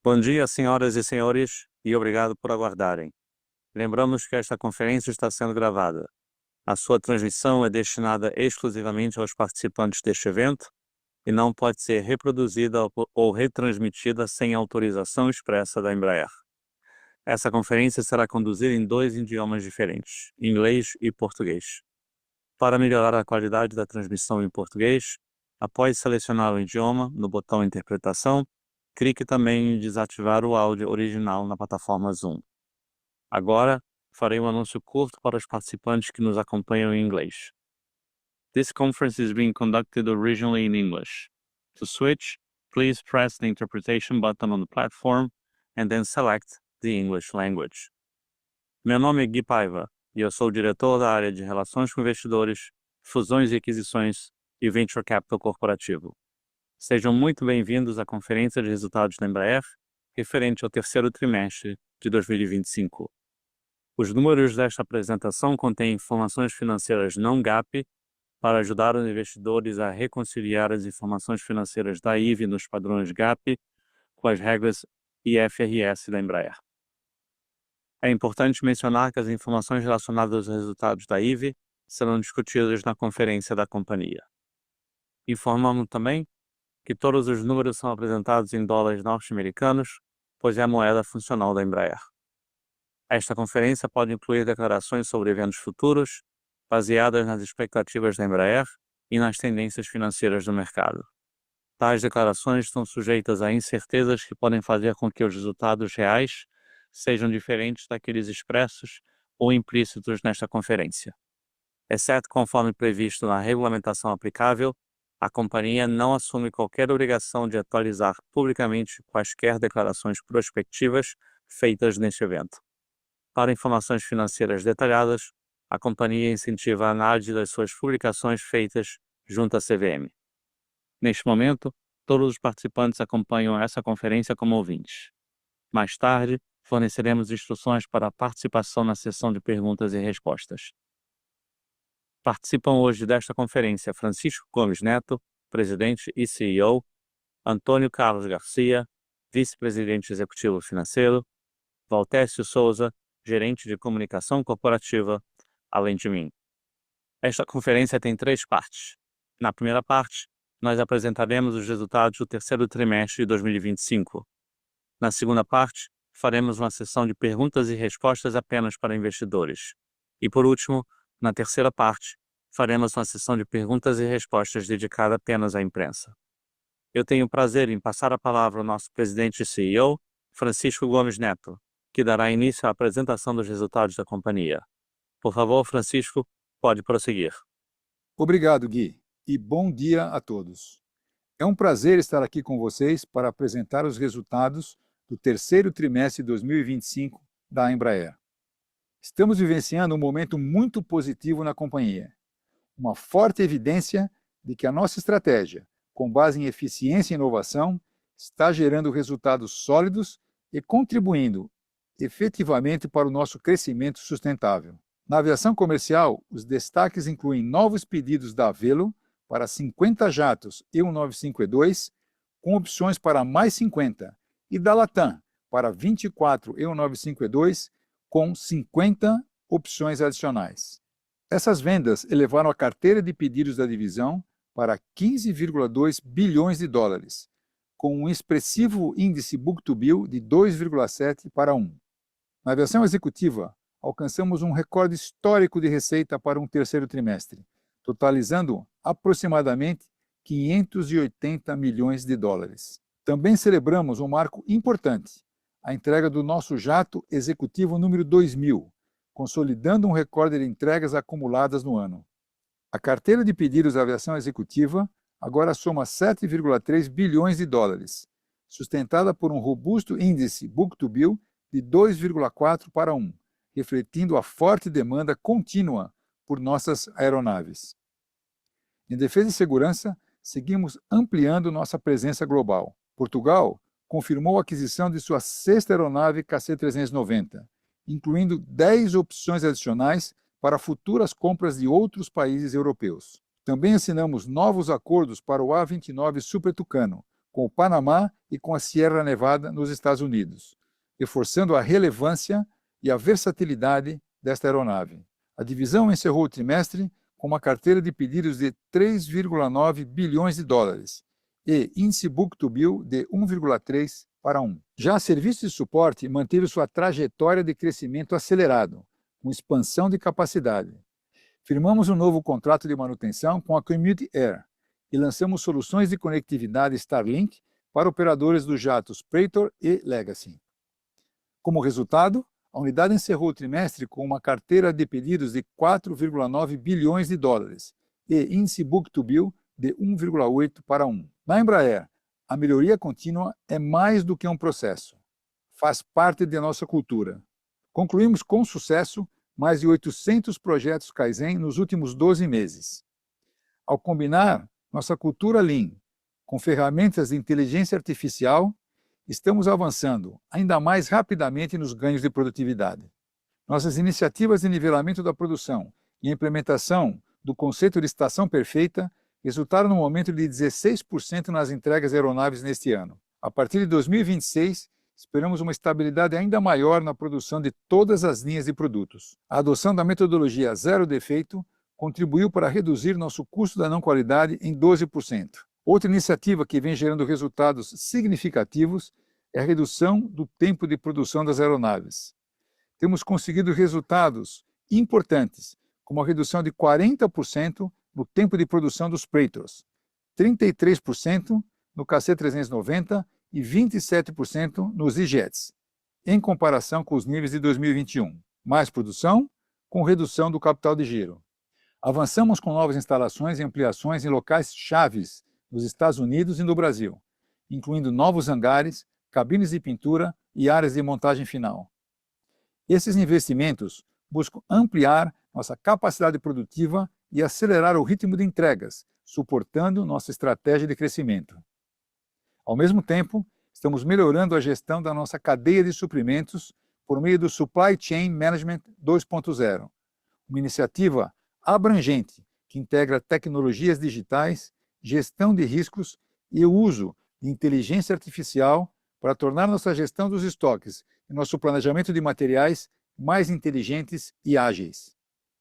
Bom dia, senhoras e senhores, e obrigado por aguardarem. Lembramos que esta conferência está sendo gravada. A sua transmissão é destinada exclusivamente aos participantes deste evento e não pode ser reproduzida ou retransmitida sem autorização expressa da Embraer. Essa conferência será conduzida em 2 idiomas diferentes, inglês e português. Para melhorar a qualidade da transmissão em português, após selecionar o idioma no botão Interpretação, clique também em desativar o áudio original na plataforma Zoom. Agora, farei um anúncio curto para os participantes que nos acompanham em inglês. This conference is being conducted originally in English. To switch, please press the interpretation button on the platform and then select the English language. Meu nome é Gui Paiva e eu sou o diretor da área de Relações com Investidores, Fusões e Aquisições e Venture Capital Corporativo. Sejam muito bem-vindos à Conferência de Resultados da Embraer, referente ao terceiro trimestre de 2025. Os números desta apresentação contêm informações financeiras não GAAP para ajudar os investidores a reconciliar as informações financeiras da IVE nos padrões GAAP com as regras IFRS da Embraer. É importante mencionar que as informações relacionadas aos resultados da IVE serão discutidas na conferência da companhia. Informamos também que todos os números são apresentados em dólares norte-americanos, pois é a moeda funcional da Embraer. Esta conferência pode incluir declarações sobre eventos futuros, baseadas nas expectativas da Embraer e nas tendências financeiras do mercado. Tais declarações estão sujeitas a incertezas que podem fazer com que os resultados reais sejam diferentes daqueles expressos ou implícitos nesta conferência. Exceto conforme previsto na regulamentação aplicável, a companhia não assume qualquer obrigação de atualizar publicamente quaisquer declarações prospectivas feitas neste evento. Para informações financeiras detalhadas, a companhia incentiva a análise das suas publicações feitas junto à CVM. Neste momento, todos os participantes acompanham essa conferência como ouvintes. Mais tarde, forneceremos instruções para a participação na sessão de perguntas e respostas. Participam hoje desta conferência Francisco Gomes Neto, presidente e CEO, Antônio Carlos Garcia, vice-presidente executivo financeiro, Valtécio Souza, gerente de comunicação corporativa, além de mim. Esta conferência tem 3 partes. Na primeira parte, nós apresentaremos os resultados do terceiro trimestre de 2025. Na segunda parte, faremos uma sessão de perguntas e respostas apenas para investidores. E por último, na terceira parte, faremos uma sessão de perguntas e respostas dedicada apenas à imprensa. Eu tenho o prazer em passar a palavra ao nosso presidente e CEO, Francisco Gomes Neto, que dará início à apresentação dos resultados da companhia. Por favor, Francisco, pode prosseguir. Obrigado, Gui, e bom dia a todos. É um prazer estar aqui com vocês para apresentar os resultados do terceiro trimestre de 2025 da Embraer. Estamos vivenciando um momento muito positivo na companhia. Uma forte evidência de que a nossa estratégia, com base em eficiência e inovação, está gerando resultados sólidos e contribuindo efetivamente para o nosso crescimento sustentável. Na aviação comercial, os destaques incluem novos pedidos da Avelo para 50 jatos EU952, com opções para mais 50, e da Latam para 24 EU952, com 50 opções adicionais. Essas vendas elevaram a carteira de pedidos da divisão para 15,2 bilhões de dólares, com um expressivo índice book-to-bill de 2,7 para 1. Na aviação executiva, alcançamos um recorde histórico de receita para um terceiro trimestre, totalizando aproximadamente 580 milhões de dólares. Também celebramos um marco importante, a entrega do nosso jato executivo número 2000, consolidando um recorde de entregas acumuladas no ano. A carteira de pedidos da aviação executiva agora soma 7,3 bilhões de dólares, sustentada por um robusto índice book-to-bill de 2,4 para 1, refletindo a forte demanda contínua por nossas aeronaves. Em defesa e segurança, seguimos ampliando nossa presença global. Portugal confirmou a aquisição de sua 6ª aeronave KC-390, incluindo 10 opções adicionais para futuras compras de outros países europeus. Também assinamos novos acordos para o A-29 Super Tucano, com o Panamá e com a Sierra Nevada nos Estados Unidos, reforçando a relevância e a versatilidade desta aeronave. A divisão encerrou o trimestre com uma carteira de pedidos de 3,9 bilhões de dólares e índice book-to-bill de 1,3 para 1. Já a serviço de suporte manteve sua trajetória de crescimento acelerado, com expansão de capacidade. Firmamos um novo contrato de manutenção com a Commute Air e lançamos soluções de conectividade Starlink para operadores dos jatos Praetor e Legacy. Como resultado, a unidade encerrou o trimestre com uma carteira de pedidos de 4,9 bilhões de dólares e índice book-to-bill de 1,8 para 1. Na Embraer, a melhoria contínua é mais do que um processo. Faz parte de nossa cultura. Concluímos com sucesso mais de 800 projetos Kaizen nos últimos 12 meses. Ao combinar nossa cultura Lean com ferramentas de inteligência artificial, estamos avançando ainda mais rapidamente nos ganhos de produtividade. Nossas iniciativas de nivelamento da produção e a implementação do conceito de estação perfeita resultaram num aumento de 16% nas entregas de aeronaves neste ano. A partir de 2026, esperamos uma estabilidade ainda maior na produção de todas as linhas de produtos. A adoção da metodologia zero defeito contribuiu para reduzir nosso custo da não qualidade em 12%. Outra iniciativa que vem gerando resultados significativos é a redução do tempo de produção das aeronaves. Temos conseguido resultados importantes, como a redução de 40% no tempo de produção dos Praetors, 33% no KC-390 e 27% nos E-Jets, em comparação com os níveis de 2021. Mais produção, com redução do capital de giro. Avançamos com novas instalações e ampliações em locais chaves nos Estados Unidos e no Brasil, incluindo novos hangares, cabines de pintura e áreas de montagem final. Esses investimentos buscam ampliar nossa capacidade produtiva e acelerar o ritmo de entregas, suportando nossa estratégia de crescimento. Ao mesmo tempo, estamos melhorando a gestão da nossa cadeia de suprimentos por meio do Supply Chain Management 2.0, uma iniciativa abrangente que integra tecnologias digitais, gestão de riscos e o uso de inteligência artificial para tornar nossa gestão dos estoques e nosso planejamento de materiais mais inteligentes e ágeis.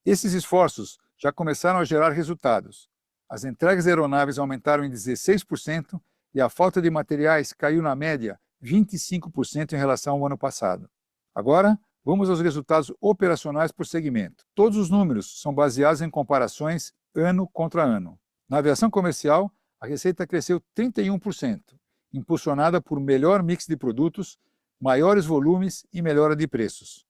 Esses esforços já começaram a gerar resultados. As entregas de aeronaves aumentaram em 16% e a falta de materiais caiu na média 25% em relação ao ano passado. Agora, vamos aos resultados operacionais por segmento. Todos os números são baseados em comparações ano contra ano. Na aviação comercial, a receita cresceu 31%, impulsionada por melhor mix de produtos, maiores volumes e melhora de preços.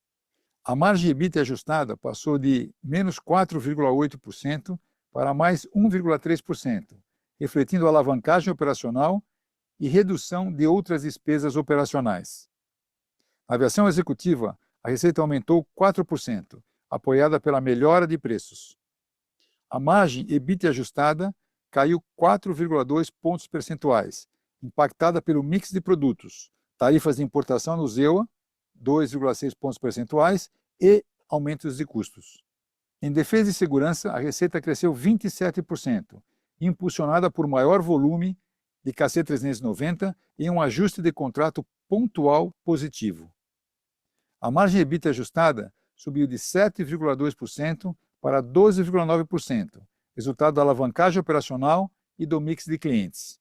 A margem EBIT ajustada passou de menos 4,8% para mais 1,3%, refletindo a alavancagem operacional e redução de outras despesas operacionais. Na aviação executiva, a receita aumentou 4%, apoiada pela melhora de preços. A margem EBIT ajustada caiu 4,2 pontos percentuais, impactada pelo mix de produtos, tarifas de importação no ZEUA, 2,6 pontos percentuais, e aumentos de custos. Em defesa e segurança, a receita cresceu 27%, impulsionada por maior volume de KC-390 e um ajuste de contrato pontual positivo. A margem EBIT ajustada subiu de 7,2% para 12,9%, resultado da alavancagem operacional e do mix de clientes.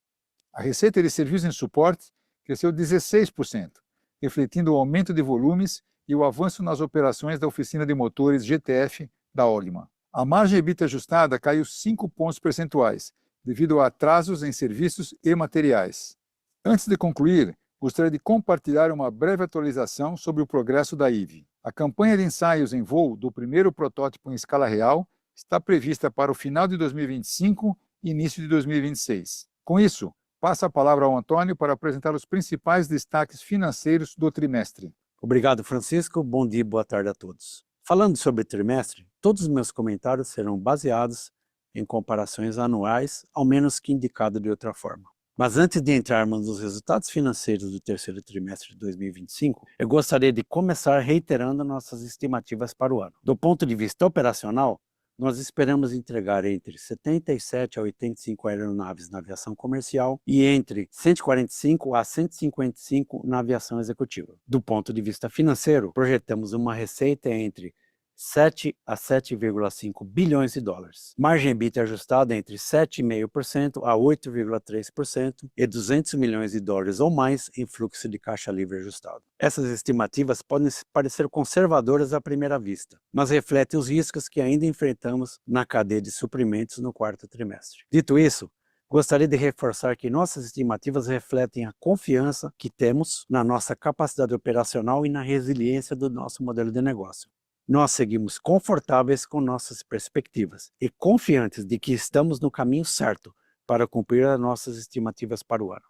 A receita de serviços em suporte cresceu 16%, refletindo o aumento de volumes e o avanço nas operações da oficina de motores GTF da Olima. A margem EBIT ajustada caiu 5 pontos percentuais, devido a atrasos em serviços e materiais. Antes de concluir, gostaria de compartilhar uma breve atualização sobre o progresso da IVE. A campanha de ensaios em voo do primeiro protótipo em escala real está prevista para o final de 2025 e início de 2026. Com isso, passo a palavra ao Antônio para apresentar os principais destaques financeiros do trimestre. Obrigado, Francisco. Bom dia e boa tarde a todos. Falando sobre trimestre, todos os meus comentários serão baseados em comparações anuais, ao menos que indicado de outra forma. Mas antes de entrarmos nos resultados financeiros do terceiro trimestre de 2025, eu gostaria de começar reiterando nossas estimativas para o ano. Do ponto de vista operacional, nós esperamos entregar entre 77 a 85 aeronaves na aviação comercial e entre 145 a 155 na aviação executiva. Do ponto de vista financeiro, projetamos uma receita entre 7 a 7,5 bilhões de dólares. Margem EBITDA ajustada entre 7,5% a 8,3% e 200 milhões de dólares ou mais em fluxo de caixa livre ajustado. Essas estimativas podem parecer conservadoras à primeira vista, mas refletem os riscos que ainda enfrentamos na cadeia de suprimentos no quarto trimestre. Dito isso, gostaria de reforçar que nossas estimativas refletem a confiança que temos na nossa capacidade operacional e na resiliência do nosso modelo de negócio. Nós seguimos confortáveis com nossas perspectivas e confiantes de que estamos no caminho certo para cumprir as nossas estimativas para o ano.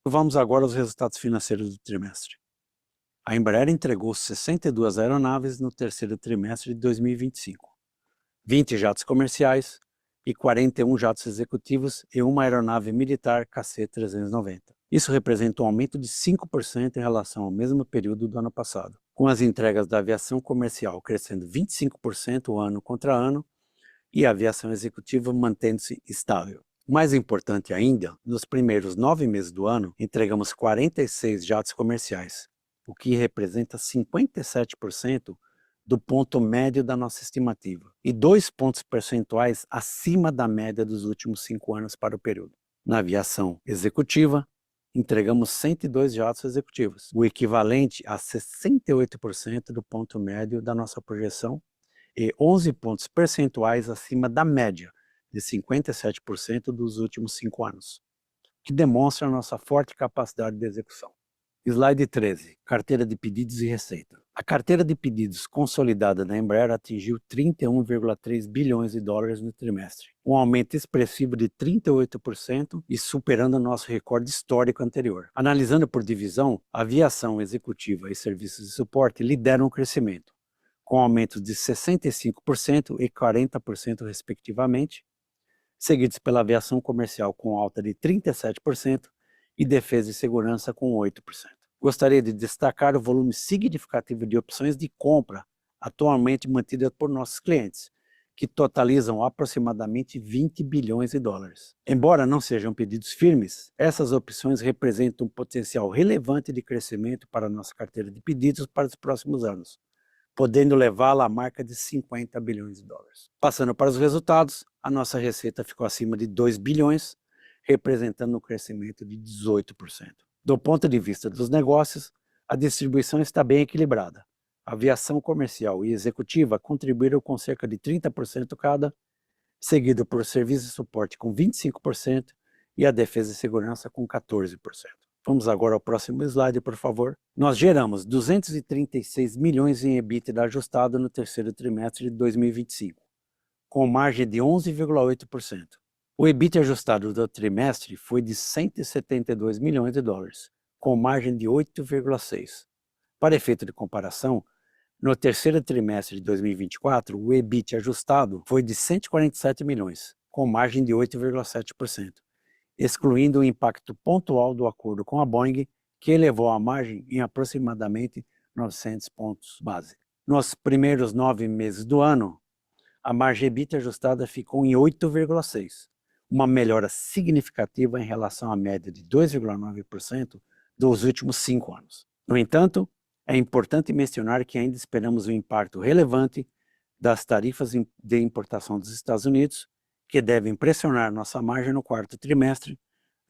Vamos agora aos resultados financeiros do trimestre. A Embraer entregou 62 aeronaves no terceiro trimestre de 2025, 20 jatos comerciais e 41 jatos executivos e uma aeronave militar KC-390. Isso representa um aumento de 5% em relação ao mesmo período do ano passado, com as entregas da aviação comercial crescendo 25% ano contra ano e a aviação executiva mantendo-se estável. Mais importante ainda, nos primeiros 9 meses do ano, entregamos 46 jatos comerciais, o que representa 57% do ponto médio da nossa estimativa e 2 pontos percentuais acima da média dos últimos 5 anos para o período. Na aviação executiva, entregamos 102 jatos executivos, o equivalente a 68% do ponto médio da nossa projeção e 11 pontos percentuais acima da média de 57% dos últimos 5 anos, que demonstra a nossa forte capacidade de execução. Slide 13, carteira de pedidos e receita. A carteira de pedidos consolidada da Embraer atingiu 31,3 bilhões de dólares no trimestre, um aumento expressivo de 38% e superando nosso recorde histórico anterior. Analisando por divisão, aviação executiva e serviços de suporte lideram o crescimento, com aumentos de 65% e 40% respectivamente, seguidos pela aviação comercial com alta de 37% e defesa e segurança com 8%. Gostaria de destacar o volume significativo de opções de compra atualmente mantidas por nossos clientes, que totalizam aproximadamente 20 bilhões de dólares. Embora não sejam pedidos firmes, essas opções representam um potencial relevante de crescimento para a nossa carteira de pedidos para os próximos anos, podendo levá-la à marca de 50 bilhões de dólares. Passando para os resultados, a nossa receita ficou acima de 2 bilhões, representando um crescimento de 18%. Do ponto de vista dos negócios, a distribuição está bem equilibrada. A aviação comercial e executiva contribuíram com cerca de 30% cada, seguido por serviço e suporte com 25% e a defesa e segurança com 14%. Vamos agora ao próximo slide, por favor. Nós geramos 236 milhões em EBITDA ajustado no terceiro trimestre de 2025, com margem de 11,8%. O EBITDA ajustado do trimestre foi de 172 milhões de dólares, com margem de 8,6%. Para efeito de comparação, no terceiro trimestre de 2024, o EBIT ajustado foi de 147 milhões, com margem de 8,7%, excluindo o impacto pontual do acordo com a Boeing, que elevou a margem em aproximadamente 900 pontos base. Nos primeiros 9 meses do ano, a margem EBIT ajustada ficou em 8,6%, uma melhora significativa em relação à média de 2,9% dos últimos 5 anos. No entanto, é importante mencionar que ainda esperamos um impacto relevante das tarifas de importação dos Estados Unidos, que devem pressionar nossa margem no quarto trimestre,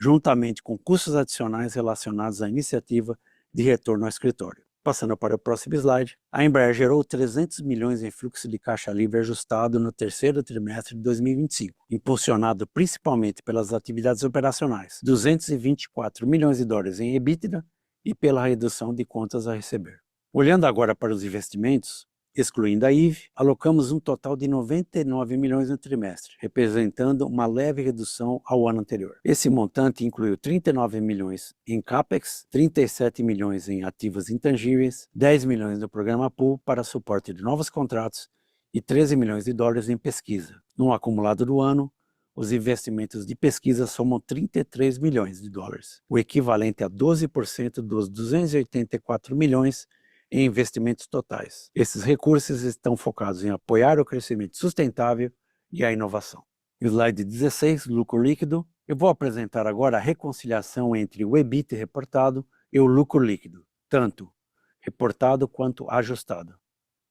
juntamente com custos adicionais relacionados à iniciativa de retorno ao escritório. Passando para o próximo slide, a Embraer gerou 300 milhões em fluxo de caixa livre ajustado no terceiro trimestre de 2025, impulsionado principalmente pelas atividades operacionais, 224 milhões de dólares em EBITDA e pela redução de contas a receber. Olhando agora para os investimentos, excluindo a IVE, alocamos um total de 99 milhões no trimestre, representando uma leve redução ao ano anterior. Esse montante incluiu 39 milhões em CAPEX, 37 milhões em ativos intangíveis, 10 milhões no programa Pool para suporte de novos contratos e 13 milhões de dólares em pesquisa. No acumulado do ano, os investimentos de pesquisa somam 33 milhões de dólares, o equivalente a 12% dos 284 milhões e investimentos totais. Esses recursos estão focados em apoiar o crescimento sustentável e a inovação. Slide 16, lucro líquido. Eu vou apresentar agora a reconciliação entre o EBIT reportado e o lucro líquido, tanto reportado quanto ajustado.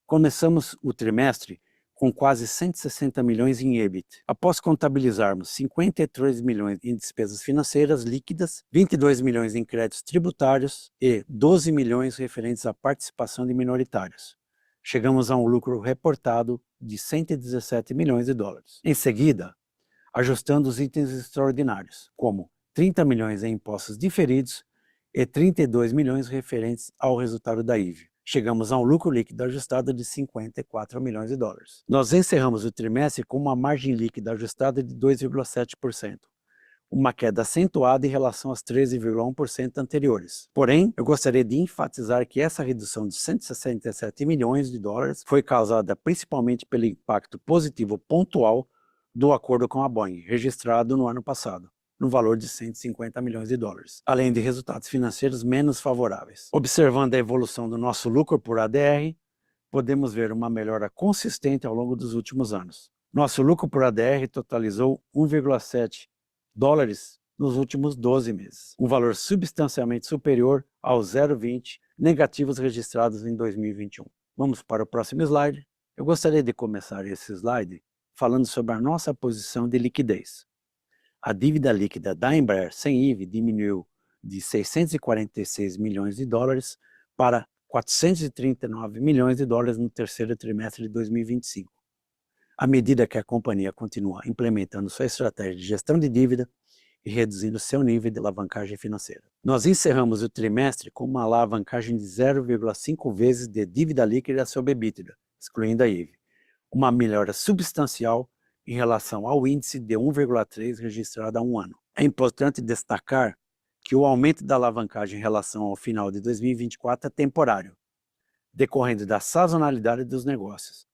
Começamos o trimestre com quase 160 milhões em EBIT. Após contabilizarmos 53 milhões em despesas financeiras líquidas, 22 milhões em créditos tributários e 12 milhões referentes à participação de minoritários, chegamos a um lucro reportado de 117 milhões de dólares. Em seguida, ajustando os itens extraordinários, como 30 milhões em impostos diferidos e 32 milhões referentes ao resultado da IVE. Chegamos a um lucro líquido ajustado de 54 milhões de dólares. Nós encerramos o trimestre com uma margem líquida ajustada de 2,7%, uma queda acentuada em relação aos 13,1% anteriores. Porém, eu gostaria de enfatizar que essa redução de 167 milhões de dólares foi causada principalmente pelo impacto positivo pontual do acordo com a Boeing, registrado no ano passado, no valor de 150 milhões de dólares, além de resultados financeiros menos favoráveis. Observando a evolução do nosso lucro por ADR, podemos ver uma melhora consistente ao longo dos últimos anos. Nosso lucro por ADR totalizou 1,7 dólares nos últimos 12 meses, um valor substancialmente superior aos 0,20 negativos registrados em 2021. Vamos para o próximo slide. Eu gostaria de começar esse slide falando sobre a nossa posição de liquidez. A dívida líquida da Embraer sem IVE diminuiu de 646 milhões de dólares para 439 milhões de dólares no terceiro trimestre de 2025. À medida que a companhia continua implementando sua estratégia de gestão de dívida e reduzindo seu nível de alavancagem financeira. Nós encerramos o trimestre com uma alavancagem de 0,5 vezes de dívida líquida sobre EBITDA, excluindo a IVE, uma melhora substancial em relação ao índice de 1,3 registrado há um ano. É importante destacar que o aumento da alavancagem em relação ao final de 2024 é temporário, decorrendo da sazonalidade dos negócios.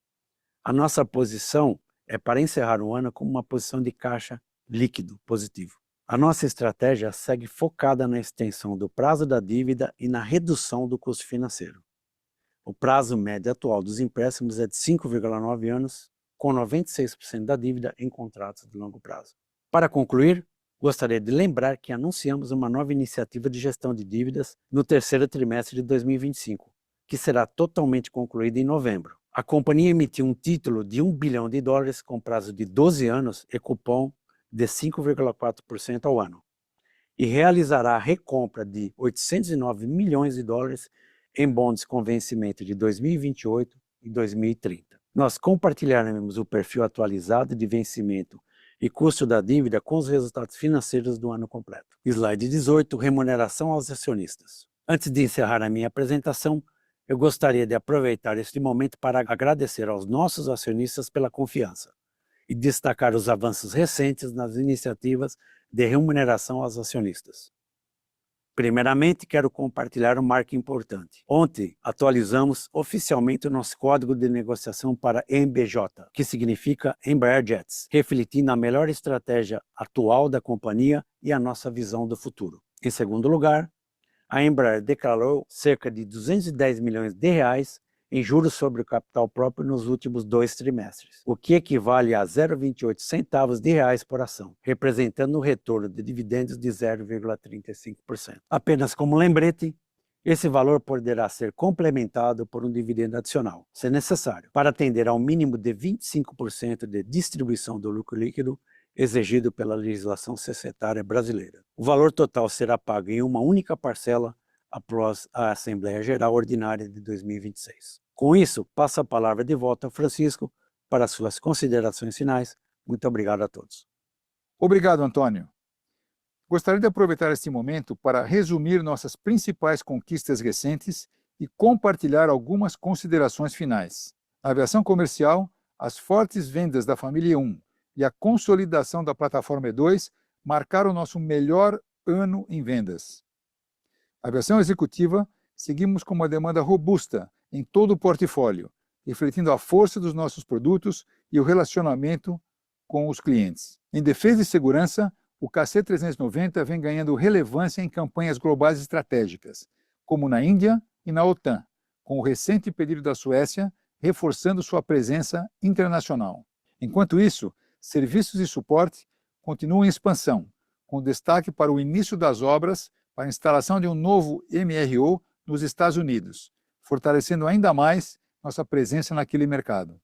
A nossa posição é para encerrar o ano com uma posição de caixa líquido positivo. A nossa estratégia segue focada na extensão do prazo da dívida e na redução do custo financeiro. O prazo médio atual dos empréstimos é de 5,9 anos, com 96% da dívida em contratos de longo prazo. Para concluir, gostaria de lembrar que anunciamos uma nova iniciativa de gestão de dívidas no terceiro trimestre de 2025, que será totalmente concluída em novembro. A companhia emitiu um título de 1 bilhão de dólares com prazo de 12 anos e cupom de 5,4% ao ano, e realizará a recompra de 809 milhões de dólares em bonds com vencimento de 2028 e 2030. Nós compartilharemos o perfil atualizado de vencimento e custo da dívida com os resultados financeiros do ano completo. Slide 18, remuneração aos acionistas. Antes de encerrar a minha apresentação, eu gostaria de aproveitar este momento para agradecer aos nossos acionistas pela confiança e destacar os avanços recentes nas iniciativas de remuneração aos acionistas. Primeiramente, quero compartilhar um marco importante. Ontem, atualizamos oficialmente o nosso código de negociação para EMBJ, que significa Embraer Jets, refletindo a melhor estratégia atual da companhia e a nossa visão do futuro. Em segundo lugar, a Embraer declarou cerca de 210 milhões de reais em juros sobre o capital próprio nos últimos 2 trimestres, o que equivale a 0,28 centavos de reais por ação, representando um retorno de dividendos de 0,35%. Apenas como lembrete, esse valor poderá ser complementado por um dividendo adicional, se necessário, para atender ao mínimo de 25% de distribuição do lucro líquido exigido pela legislação societária brasileira. O valor total será pago em uma única parcela após a Assembleia Geral Ordinária de 2026. Com isso, passo a palavra de volta ao Francisco para suas considerações finais. Muito obrigado a todos. Obrigado, Antônio. Gostaria de aproveitar este momento para resumir nossas principais conquistas recentes e compartilhar algumas considerações finais. Na aviação comercial, as fortes vendas da família E1 e a consolidação da plataforma E2 marcaram nosso melhor ano em vendas. A aviação executiva, seguimos com uma demanda robusta em todo o portfólio, refletindo a força dos nossos produtos e o relacionamento com os clientes. Em defesa e segurança, o KC-390 vem ganhando relevância em campanhas globais estratégicas, como na Índia e na OTAN, com o recente pedido da Suécia, reforçando sua presença internacional. Enquanto isso, serviços de suporte continuam em expansão, com destaque para o início das obras para a instalação de um novo MRO nos Estados Unidos, fortalecendo ainda mais nossa presença naquele mercado.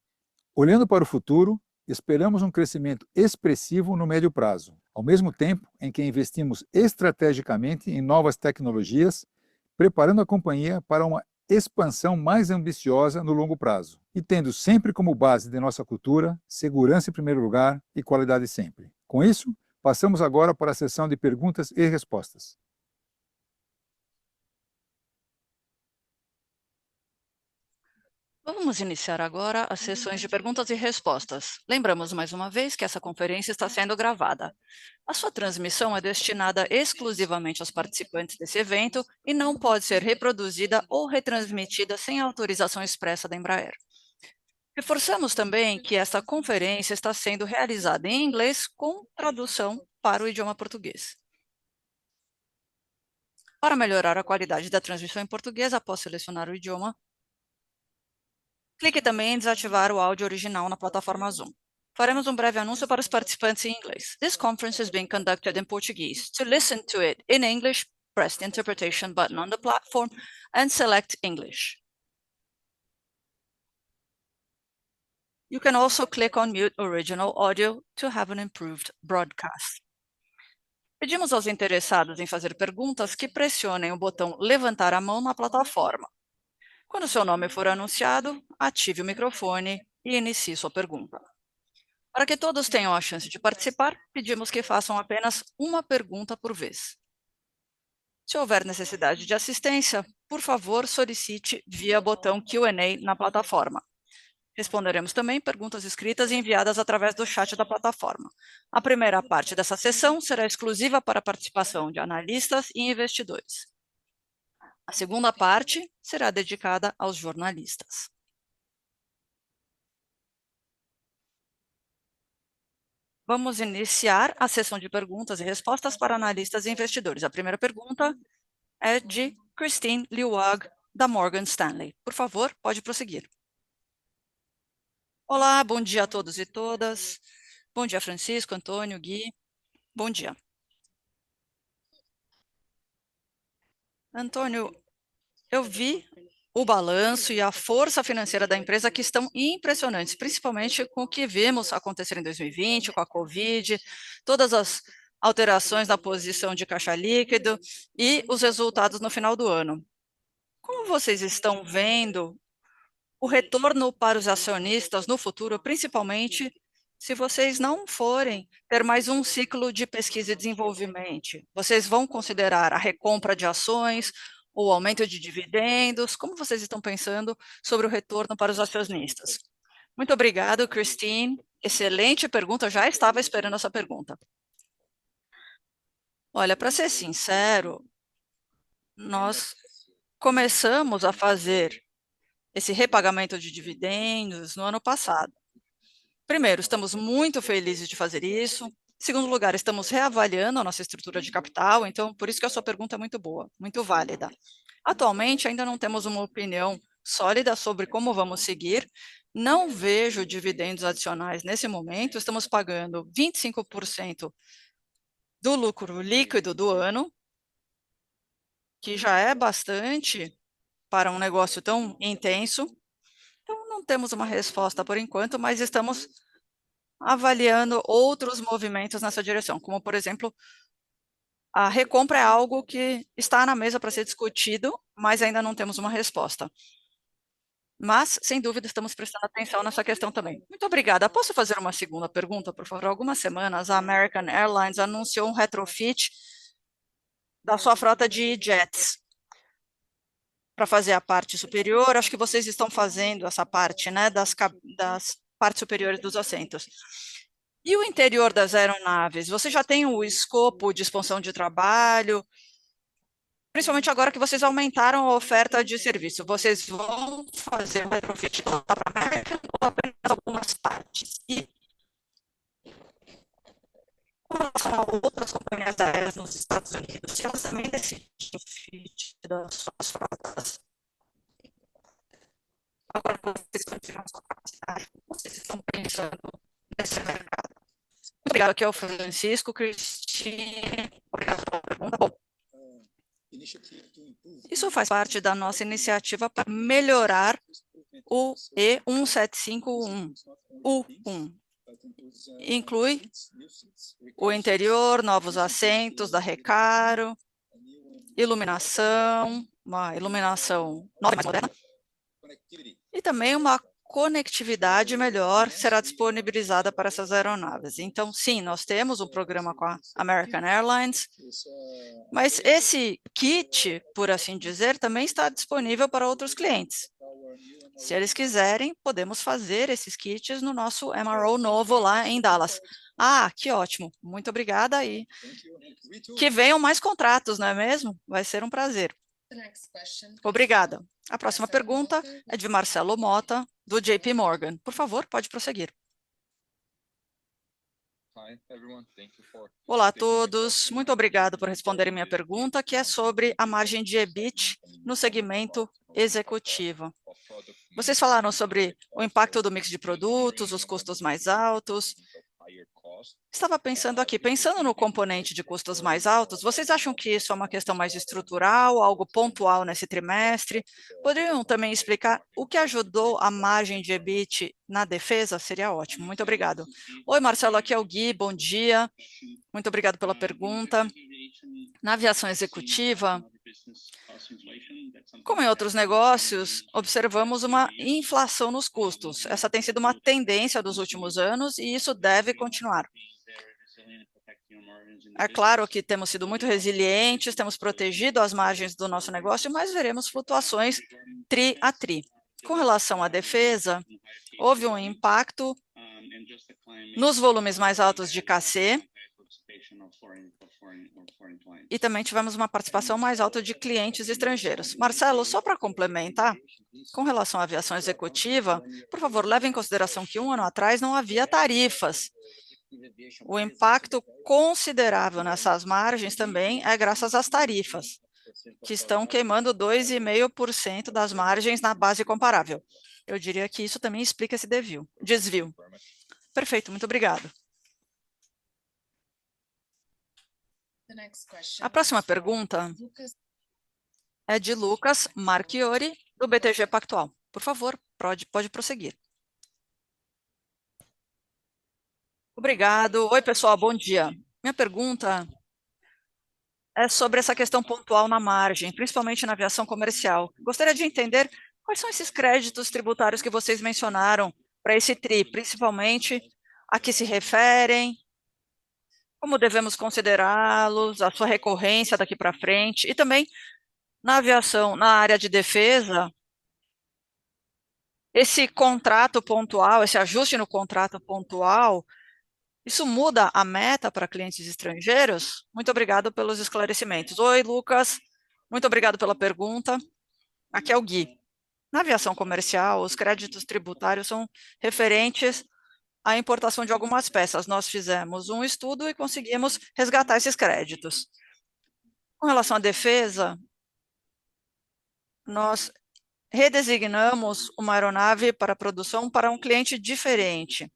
Olhando para o futuro, esperamos um crescimento expressivo no médio prazo, ao mesmo tempo em que investimos estrategicamente em novas tecnologias, preparando a companhia para uma expansão mais ambiciosa no longo prazo e tendo sempre como base de nossa cultura segurança em primeiro lugar e qualidade sempre. Com isso, passamos agora para a sessão de perguntas e respostas. Vamos iniciar agora as sessões de perguntas e respostas. Lembramos mais uma vez que essa conferência está sendo gravada. A sua transmissão é destinada exclusivamente aos participantes desse evento e não pode ser reproduzida ou retransmitida sem autorização expressa da Embraer. Reforçamos também que esta conferência está sendo realizada em inglês com tradução para o idioma português. Para melhorar a qualidade da transmissão em português, após selecionar o idioma, clique também em desativar o áudio original na plataforma Zoom. Faremos um breve anúncio para os participantes em inglês. This conference is being conducted in Portuguese. To listen to it in English, press the interpretation button on the platform and select English. You can also click on Mute Original Audio to have an improved broadcast. Pedimos aos interessados em fazer perguntas que pressionem o botão Levantar a mão na plataforma. Quando seu nome for anunciado, ative o microfone e inicie sua pergunta. Para que todos tenham a chance de participar, pedimos que façam apenas uma pergunta por vez. Se houver necessidade de assistência, por favor, solicite via botão Q&A na plataforma. Responderemos também perguntas escritas e enviadas através do chat da plataforma. A primeira parte dessa sessão será exclusiva para a participação de analistas e investidores. A segunda parte será dedicada aos jornalistas. Vamos iniciar a sessão de perguntas e respostas para analistas e investidores. A primeira pergunta é de Christine Liwag, da Morgan Stanley. Por favor, pode prosseguir. Olá, bom dia a todos e todas. Bom dia, Francisco, Antônio, Gui. Bom dia. Antônio, eu vi o balanço e a força financeira da empresa que estão impressionantes, principalmente com o que vimos acontecer em 2020, com a Covid, todas as alterações na posição de caixa líquido e os resultados no final do ano. Como vocês estão vendo o retorno para os acionistas no futuro, principalmente se vocês não forem ter mais um ciclo de pesquisa e desenvolvimento? Vocês vão considerar a recompra de ações, o aumento de dividendos? Como vocês estão pensando sobre o retorno para os acionistas? Muito obrigado, Christine. Excelente pergunta, eu já estava esperando essa pergunta. Olha, para ser sincero, nós começamos a fazer esse repagamento de dividendos no ano passado. Primeiro, estamos muito felizes de fazer isso. Em segundo lugar, estamos reavaliando a nossa estrutura de capital, então por isso que a sua pergunta é muito boa, muito válida. Atualmente, ainda não temos uma opinião sólida sobre como vamos seguir. Não vejo dividendos adicionais nesse momento. Estamos pagando 25% do lucro líquido do ano, que já é bastante para um negócio tão intenso. Então, não temos uma resposta por enquanto, mas estamos avaliando outros movimentos nessa direção, como, por exemplo, a recompra é algo que está na mesa para ser discutido, mas ainda não temos uma resposta. Mas, sem dúvida, estamos prestando atenção nessa questão também. Muito obrigada. Posso fazer uma segunda pergunta, por favor? Há algumas semanas, a American Airlines anunciou um retrofit da sua frota de jets para fazer a parte superior. Acho que vocês estão fazendo essa parte, né, das partes superiores dos assentos. E o interior das aeronaves? Você já tem o escopo de expansão de trabalho? Principalmente agora que vocês aumentaram a oferta de serviço. Vocês vão fazer o retrofit para a American ou apenas algumas partes? E com relação a outras companhias aéreas nos Estados Unidos, se elas também decidem o retrofit das suas frotas? obrigado aqui ao Francisco, Cristina. Obrigado pela pergunta. Bom, isso faz parte da nossa iniciativa para melhorar o E1751. U1 inclui o interior, novos assentos da Recaro, iluminação, uma iluminação nova e mais moderna, e também uma conectividade melhor será disponibilizada para essas aeronaves. Então, sim, nós temos um programa com a American Airlines, mas esse kit, por assim dizer, também está disponível para outros clientes. Se eles quiserem, podemos fazer esses kits no nosso MRO novo lá em Dallas. Ah, que ótimo. Muito obrigada e que venham mais contratos, não é mesmo? Vai ser um prazer. Obrigada. A próxima pergunta é de Marcelo Mota, do JP Morgan. Por favor, pode prosseguir. Olá a todos, muito obrigado por responderem minha pergunta, que é sobre a margem de EBIT no segmento executivo. Vocês falaram sobre o impacto do mix de produtos, os custos mais altos. Estava pensando aqui, pensando no componente de custos mais altos, vocês acham que isso é uma questão mais estrutural, algo pontual nesse trimestre? Poderiam também explicar o que ajudou a margem de EBIT na defesa? Seria ótimo. Muito obrigado. Oi, Marcelo, aqui é o Gui, bom dia. Muito obrigado pela pergunta. Na aviação executiva, como em outros negócios, observamos uma inflação nos custos. Essa tem sido uma tendência dos últimos anos e isso deve continuar. É claro que temos sido muito resilientes, temos protegido as margens do nosso negócio, mas veremos flutuações tri a tri. Com relação à defesa, houve um impacto nos volumes mais altos de KC e também tivemos uma participação mais alta de clientes estrangeiros. Marcelo, só para complementar, com relação à aviação executiva, por favor, leve em consideração que um ano atrás não havia tarifas. O impacto considerável nessas margens também é graças às tarifas, que estão queimando 2,5% das margens na base comparável. Eu diria que isso também explica esse desvio. Perfeito, muito obrigado. A próxima pergunta é de Lucas Marchiori, do BTG Pactual. Por favor, pode prosseguir. Obrigado. Oi, pessoal, bom dia. Minha pergunta é sobre essa questão pontual na margem, principalmente na aviação comercial. Gostaria de entender quais são esses créditos tributários que vocês mencionaram para esse TRI, principalmente a que se referem, como devemos considerá-los, a sua recorrência daqui para frente, e também na aviação, na área de defesa, esse contrato pontual, esse ajuste no contrato pontual, isso muda a meta para clientes estrangeiros? Muito obrigado pelos esclarecimentos. Oi, Lucas. Muito obrigado pela pergunta. Aqui é o Gui. Na aviação comercial, os créditos tributários são referentes à importação de algumas peças. Nós fizemos um estudo e conseguimos resgatar esses créditos. Com relação à defesa, nós redesignamos uma aeronave para produção para um cliente diferente.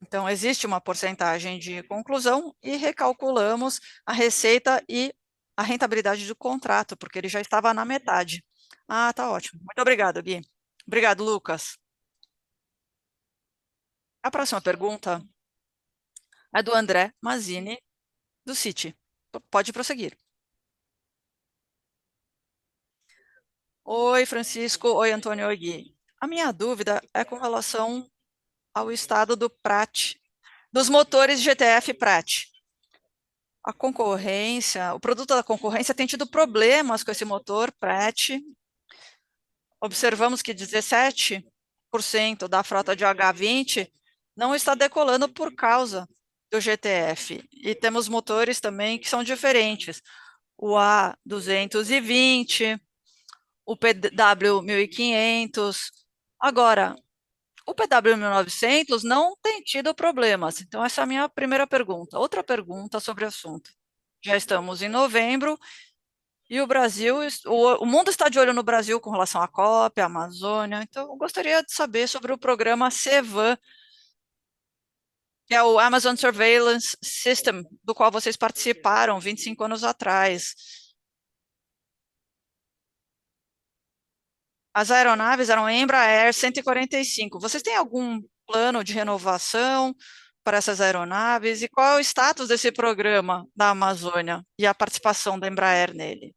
Então, existe uma porcentagem de conclusão e recalculamos a receita e a rentabilidade do contrato, porque ele já estava na metade. Ah, tá ótimo. Muito obrigado, Gui. Obrigado, Lucas. A próxima pergunta é do André Mazzini, do Citi. Pode prosseguir. Oi, Francisco. Oi, Antônio. Oi, Gui. A minha dúvida é com relação ao estado do Pratt, dos motores GTF Pratt. A concorrência, o produto da concorrência tem tido problemas com esse motor Pratt. Observamos que 17% da frota de H20 não está decolando por causa do GTF. E temos motores também que são diferentes. O A220, o PW1500. Agora, o PW1900 não tem tido problemas. Então, essa é a minha primeira pergunta. Outra pergunta sobre o assunto. Já estamos em novembro e o Brasil, o mundo está de olho no Brasil com relação à COP, à Amazônia. Então, eu gostaria de saber sobre o programa CEVAM que é o Amazon Surveillance System, do qual vocês participaram 25 anos atrás. As aeronaves eram Embraer 145. Vocês têm algum plano de renovação para essas aeronaves? E qual é o status desse programa da Amazônia e a participação da Embraer nele?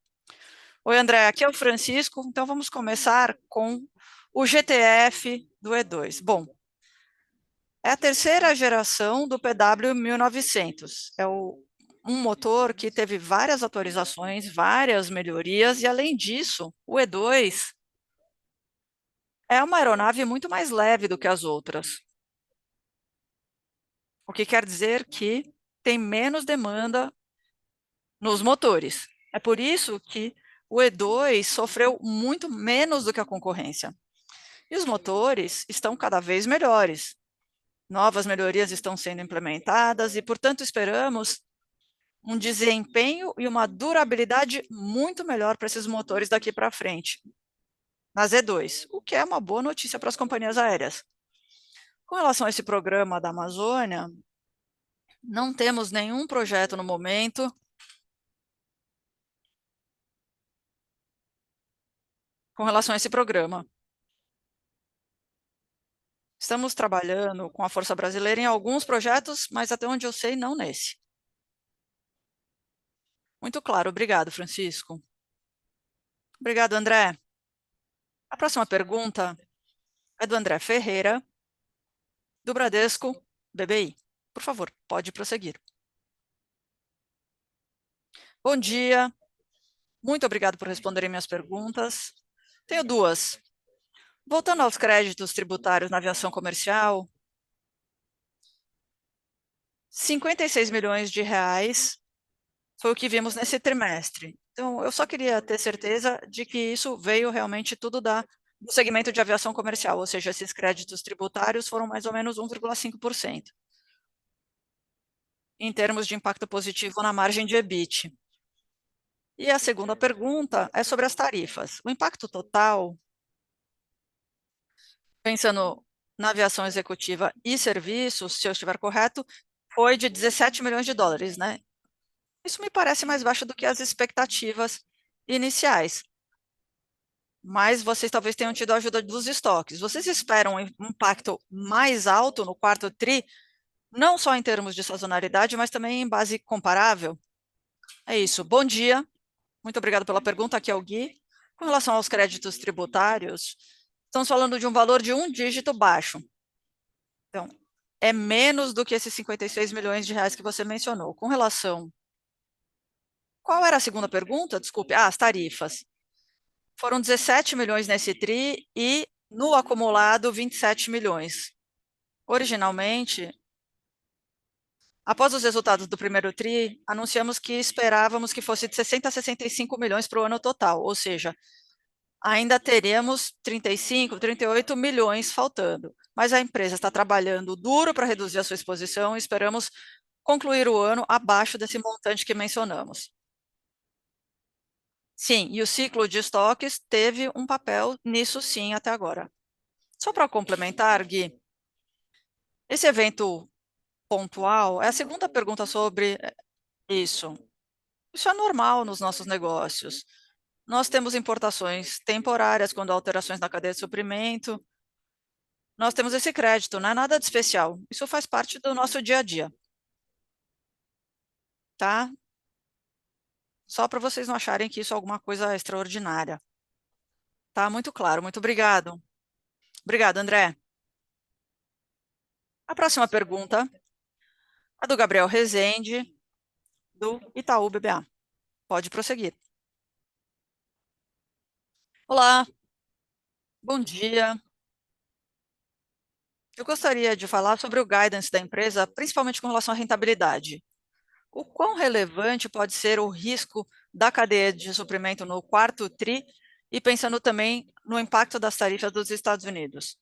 Oi, André, aqui é o Francisco. Então, vamos começar com o GTF do E2. Bom, é a terceira geração do PW1900. É um motor que teve várias atualizações, várias melhorias, e além disso, o E2 é uma aeronave muito mais leve do que as outras. O que quer dizer que tem menos demanda nos motores. É por isso que o E2 sofreu muito menos do que a concorrência. E os motores estão cada vez melhores. Novas melhorias estão sendo implementadas e, portanto, esperamos um desempenho e uma durabilidade muito melhor para esses motores daqui para frente, na Z2, o que é uma boa notícia para as companhias aéreas. Com relação a esse programa da Amazônia, não temos nenhum projeto no momento com relação a esse programa. Estamos trabalhando com a Força Brasileira em alguns projetos, mas até onde eu sei, não nesse. Muito claro, obrigado, Francisco. Obrigado, André. A próxima pergunta é do André Ferreira, do Bradesco BBI. Por favor, pode prosseguir. Bom dia, muito obrigado por responderem minhas perguntas. Tenho duas. Voltando aos créditos tributários na aviação comercial, 56 milhões de reais foi o que vimos nesse trimestre. Então, eu só queria ter certeza de que isso veio realmente tudo do segmento de aviação comercial, ou seja, esses créditos tributários foram mais ou menos 1,5%, em termos de impacto positivo na margem de EBIT. E a segunda pergunta é sobre as tarifas. O impacto total, pensando na aviação executiva e serviços, se eu estiver correto, foi de 17 milhões de dólares, né? Isso me parece mais baixo do que as expectativas iniciais. Mas vocês talvez tenham tido a ajuda dos estoques. Vocês esperam um impacto mais alto no quarto TRI, não só em termos de sazonalidade, mas também em base comparável? É isso. Bom dia. Muito obrigado pela pergunta. Aqui é o Gui. Com relação aos créditos tributários, estamos falando de um valor de um dígito baixo. Então, é menos do que esses 56 milhões de reais que você mencionou. Com relação... Qual era a segunda pergunta? Desculpe. Ah, as tarifas. Foram 17 milhões nesse TRI e, no acumulado, 27 milhões. Originalmente, após os resultados do primeiro TRI, anunciamos que esperávamos que fosse de 60 a 65 milhões para o ano total, ou seja, ainda teremos 35, 38 milhões faltando. Mas a empresa está trabalhando duro para reduzir a sua exposição e esperamos concluir o ano abaixo desse montante que mencionamos. Sim, e o ciclo de estoques teve um papel nisso sim até agora. Só para complementar, Gui, esse evento pontual é a segunda pergunta sobre isso. Isso é normal nos nossos negócios. Nós temos importações temporárias quando há alterações na cadeia de suprimento. Nós temos esse crédito, não é nada de especial. Isso faz parte do nosso dia a dia. Tá? Só para vocês não acharem que isso é alguma coisa extraordinária. Tá muito claro, muito obrigado. Obrigado, André. A próxima pergunta é do Gabriel Rezende, do Itaú BBA. Pode prosseguir. Olá, bom dia. Eu gostaria de falar sobre o guidance da empresa, principalmente com relação à rentabilidade. O quão relevante pode ser o risco da cadeia de suprimento no quarto TRI e pensando também no impacto das tarifas dos Estados Unidos?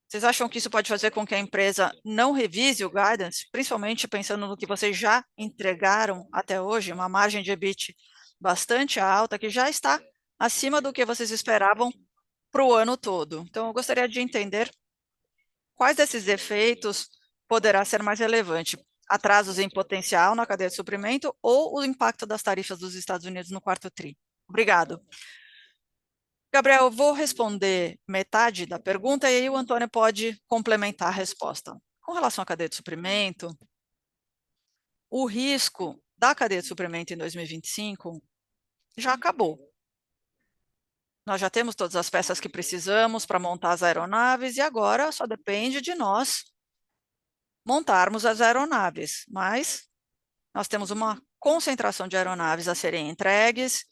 Vocês acham que isso pode fazer com que a empresa não revise o guidance, principalmente pensando no que vocês já entregaram até hoje, uma margem de EBIT bastante alta, que já está acima do que vocês esperavam para o ano todo? Então, eu gostaria de entender quais desses efeitos poderá ser mais relevante? Atrasos em potencial na cadeia de suprimento ou o impacto das tarifas dos Estados Unidos no quarto tri? Obrigado. Gabriel, eu vou responder metade da pergunta e aí o Antônio pode complementar a resposta. Com relação à cadeia de suprimento, o risco da cadeia de suprimento em 2025 já acabou. Nós já temos todas as peças que precisamos para montar as aeronaves e agora só depende de nós montarmos as aeronaves, mas nós temos uma concentração de aeronaves a serem entregues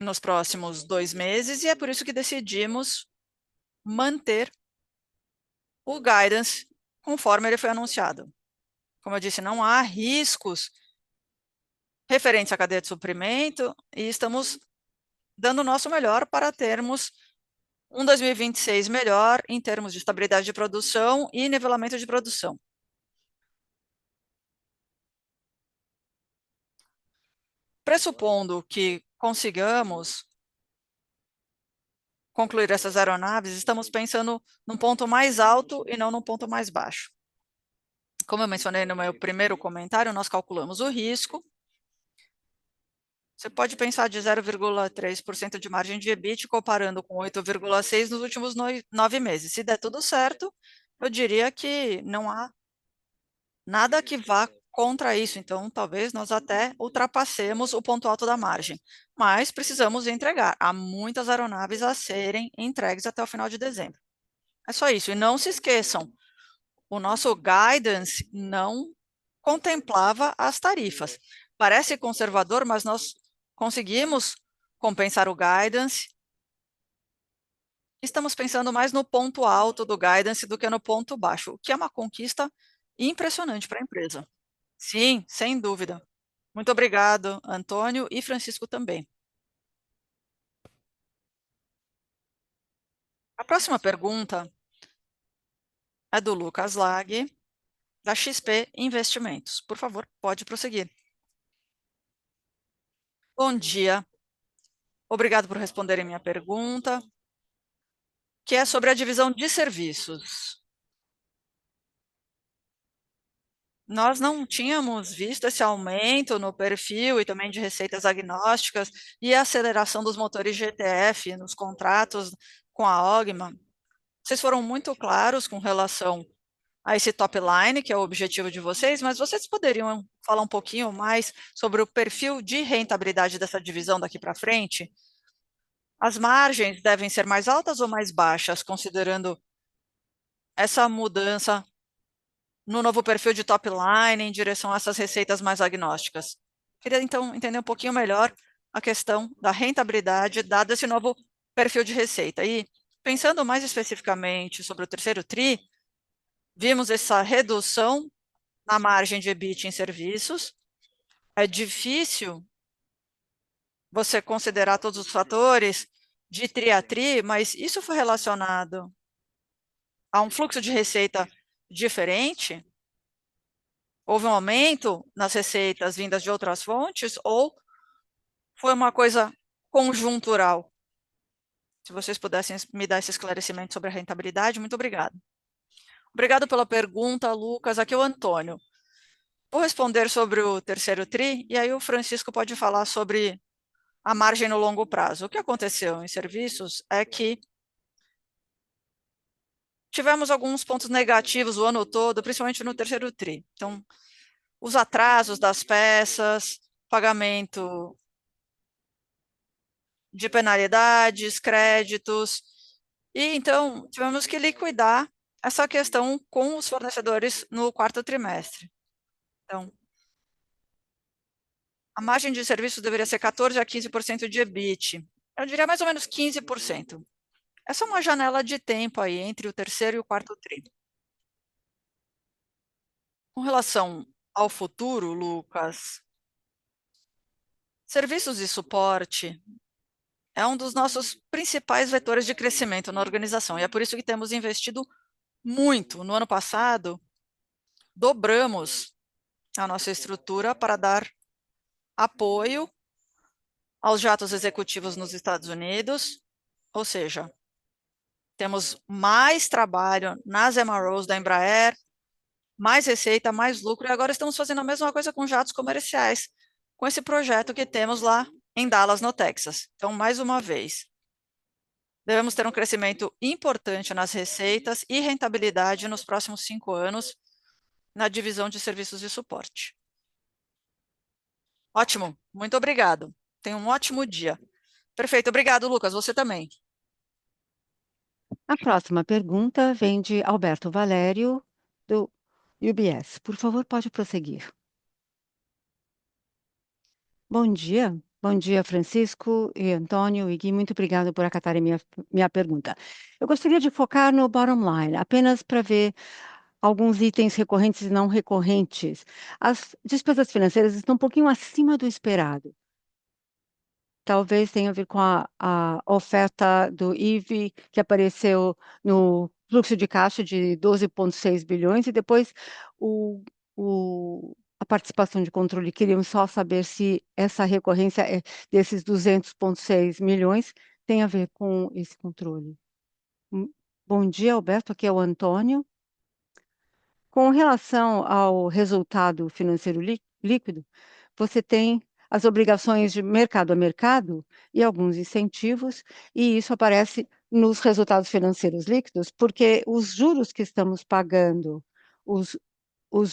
nos próximos 2 meses e é por isso que decidimos manter o guidance conforme ele foi anunciado. Como eu disse, não há riscos referentes à cadeia de suprimento e estamos dando o nosso melhor para termos um 2026 melhor em termos de estabilidade de produção e nivelamento de produção. Pressupondo que consigamos concluir essas aeronaves, estamos pensando num ponto mais alto e não num ponto mais baixo. Como eu mencionei no meu primeiro comentário, nós calculamos o risco. Você pode pensar de 0,3% de margem de EBIT comparando com 8,6% nos últimos 9 meses. Se der tudo certo, eu diria que não há nada que vá contra isso, então talvez nós até ultrapassemos o ponto alto da margem, mas precisamos entregar. Há muitas aeronaves a serem entregues até o final de dezembro. É só isso, e não se esqueçam, o nosso guidance não contemplava as tarifas. Parece conservador, mas nós conseguimos compensar o guidance. Estamos pensando mais no ponto alto do guidance do que no ponto baixo, o que é uma conquista impressionante para a empresa. Sim, sem dúvida. Muito obrigado, Antônio e Francisco também. A próxima pergunta é do Lucas Lag, da XP Investimentos. Por favor, pode prosseguir. Bom dia. Obrigado por responderem minha pergunta, que é sobre a divisão de serviços. Nós não tínhamos visto esse aumento no perfil e também de receitas agnósticas e a aceleração dos motores GTF nos contratos com a Ogma. Vocês foram muito claros com relação a esse top line, que é o objetivo de vocês, mas vocês poderiam falar um pouquinho mais sobre o perfil de rentabilidade dessa divisão daqui para frente? As margens devem ser mais altas ou mais baixas, considerando essa mudança no novo perfil de top line em direção a essas receitas mais agnósticas? Queria, então, entender um pouquinho melhor a questão da rentabilidade, dado esse novo perfil de receita. E, pensando mais especificamente sobre o terceiro TRI, vimos essa redução na margem de EBIT em serviços. É difícil você considerar todos os fatores de TRI a TRI, mas isso foi relacionado a um fluxo de receita diferente? Houve um aumento nas receitas vindas de outras fontes ou foi uma coisa conjuntural? Se vocês pudessem me dar esse esclarecimento sobre a rentabilidade, muito obrigado. Obrigado pela pergunta, Lucas. Aqui é o Antônio. Vou responder sobre o terceiro TRI e aí o Francisco pode falar sobre a margem no longo prazo. O que aconteceu em serviços é que tivemos alguns pontos negativos o ano todo, principalmente no terceiro TRI. Então, os atrasos das peças, pagamento de penalidades, créditos, e então tivemos que liquidar essa questão com os fornecedores no quarto trimestre. Então, a margem de serviços deveria ser 14% a 15% de EBIT. Eu diria mais ou menos 15%. Essa é uma janela de tempo aí entre o terceiro e o quarto tri. Com relação ao futuro, Lucas, serviços e suporte é um dos nossos principais vetores de crescimento na organização e é por isso que temos investido muito. No ano passado, dobramos a nossa estrutura para dar apoio aos jatos executivos nos Estados Unidos, ou seja, temos mais trabalho nas MROs da Embraer, mais receita, mais lucro, e agora estamos fazendo a mesma coisa com jatos comerciais, com esse projeto que temos lá em Dallas, no Texas. Então, mais uma vez, devemos ter um crescimento importante nas receitas e rentabilidade nos próximos 5 anos na divisão de serviços de suporte. Ótimo, muito obrigado. Tenha um ótimo dia. Perfeito, obrigado, Lucas. Você também. A próxima pergunta vem de Alberto Valério, do UBS. Por favor, pode prosseguir. Bom dia, Francisco e Antônio e Gui. Muito obrigado por acatarem minha pergunta. Eu gostaria de focar no bottom line, apenas para ver alguns itens recorrentes e não recorrentes. As despesas financeiras estão um pouquinho acima do esperado. Talvez tenha a ver com a oferta do IVE, que apareceu no fluxo de caixa de 12,6 bilhões, e depois o a participação de controle. Queríamos só saber se essa recorrência desses 200,6 milhões tem a ver com esse controle. Bom dia, Alberto, aqui é o Antônio. Com relação ao resultado financeiro líquido, você tem as obrigações de mercado a mercado e alguns incentivos, e isso aparece nos resultados financeiros líquidos, porque os juros que estamos pagando, os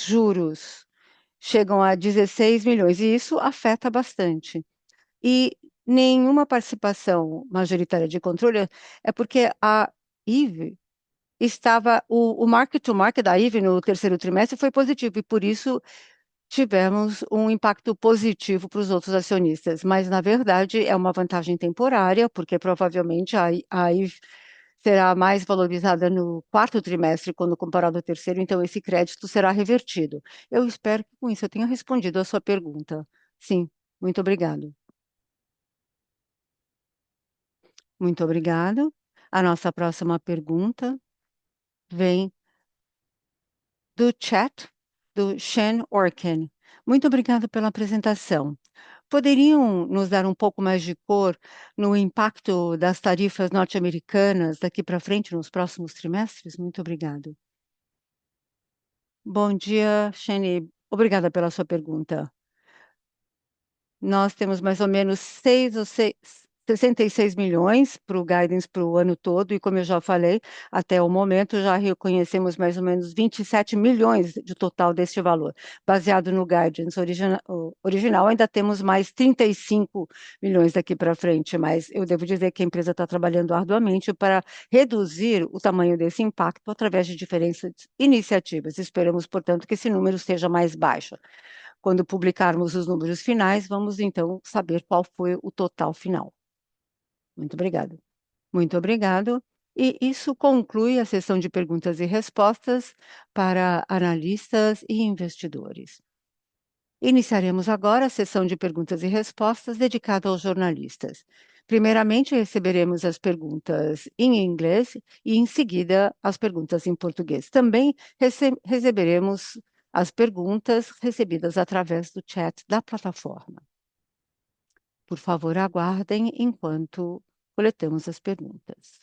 juros chegam a 16 milhões, e isso afeta bastante. E nenhuma participação majoritária de controle é porque a IVE estava o mark to market da IVE no terceiro trimestre foi positivo, e por isso tivemos um impacto positivo para os outros acionistas, mas na verdade é uma vantagem temporária, porque provavelmente a IVE será mais valorizada no quarto trimestre quando comparado ao terceiro, então esse crédito será revertido. Eu espero que com isso eu tenha respondido a sua pergunta. Sim, muito obrigado. Muito obrigado. A nossa próxima pergunta vem do chat do Shen Orkin. Muito obrigada pela apresentação. Poderiam nos dar um pouco mais de cor no impacto das tarifas norte-americanas daqui para frente nos próximos trimestres? Muito obrigado. Bom dia, Shane. Obrigada pela sua pergunta. Nós temos mais ou menos 66 milhões para o guidance para o ano todo, e como eu já falei, até o momento já reconhecemos mais ou menos 27 milhões de total deste valor. Baseado no guidance original, ainda temos mais 35 milhões daqui para frente, mas eu devo dizer que a empresa está trabalhando arduamente para reduzir o tamanho desse impacto através de diferentes iniciativas. Esperamos, portanto, que esse número seja mais baixo. Quando publicarmos os números finais, vamos então saber qual foi o total final. Muito obrigado. Muito obrigado. E isso conclui a sessão de perguntas e respostas para analistas e investidores. Iniciaremos agora a sessão de perguntas e respostas dedicada aos jornalistas. Primeiramente, receberemos as perguntas em inglês e, em seguida, as perguntas em português. Também receberemos as perguntas recebidas através do chat da plataforma. Por favor, aguardem enquanto coletamos as perguntas.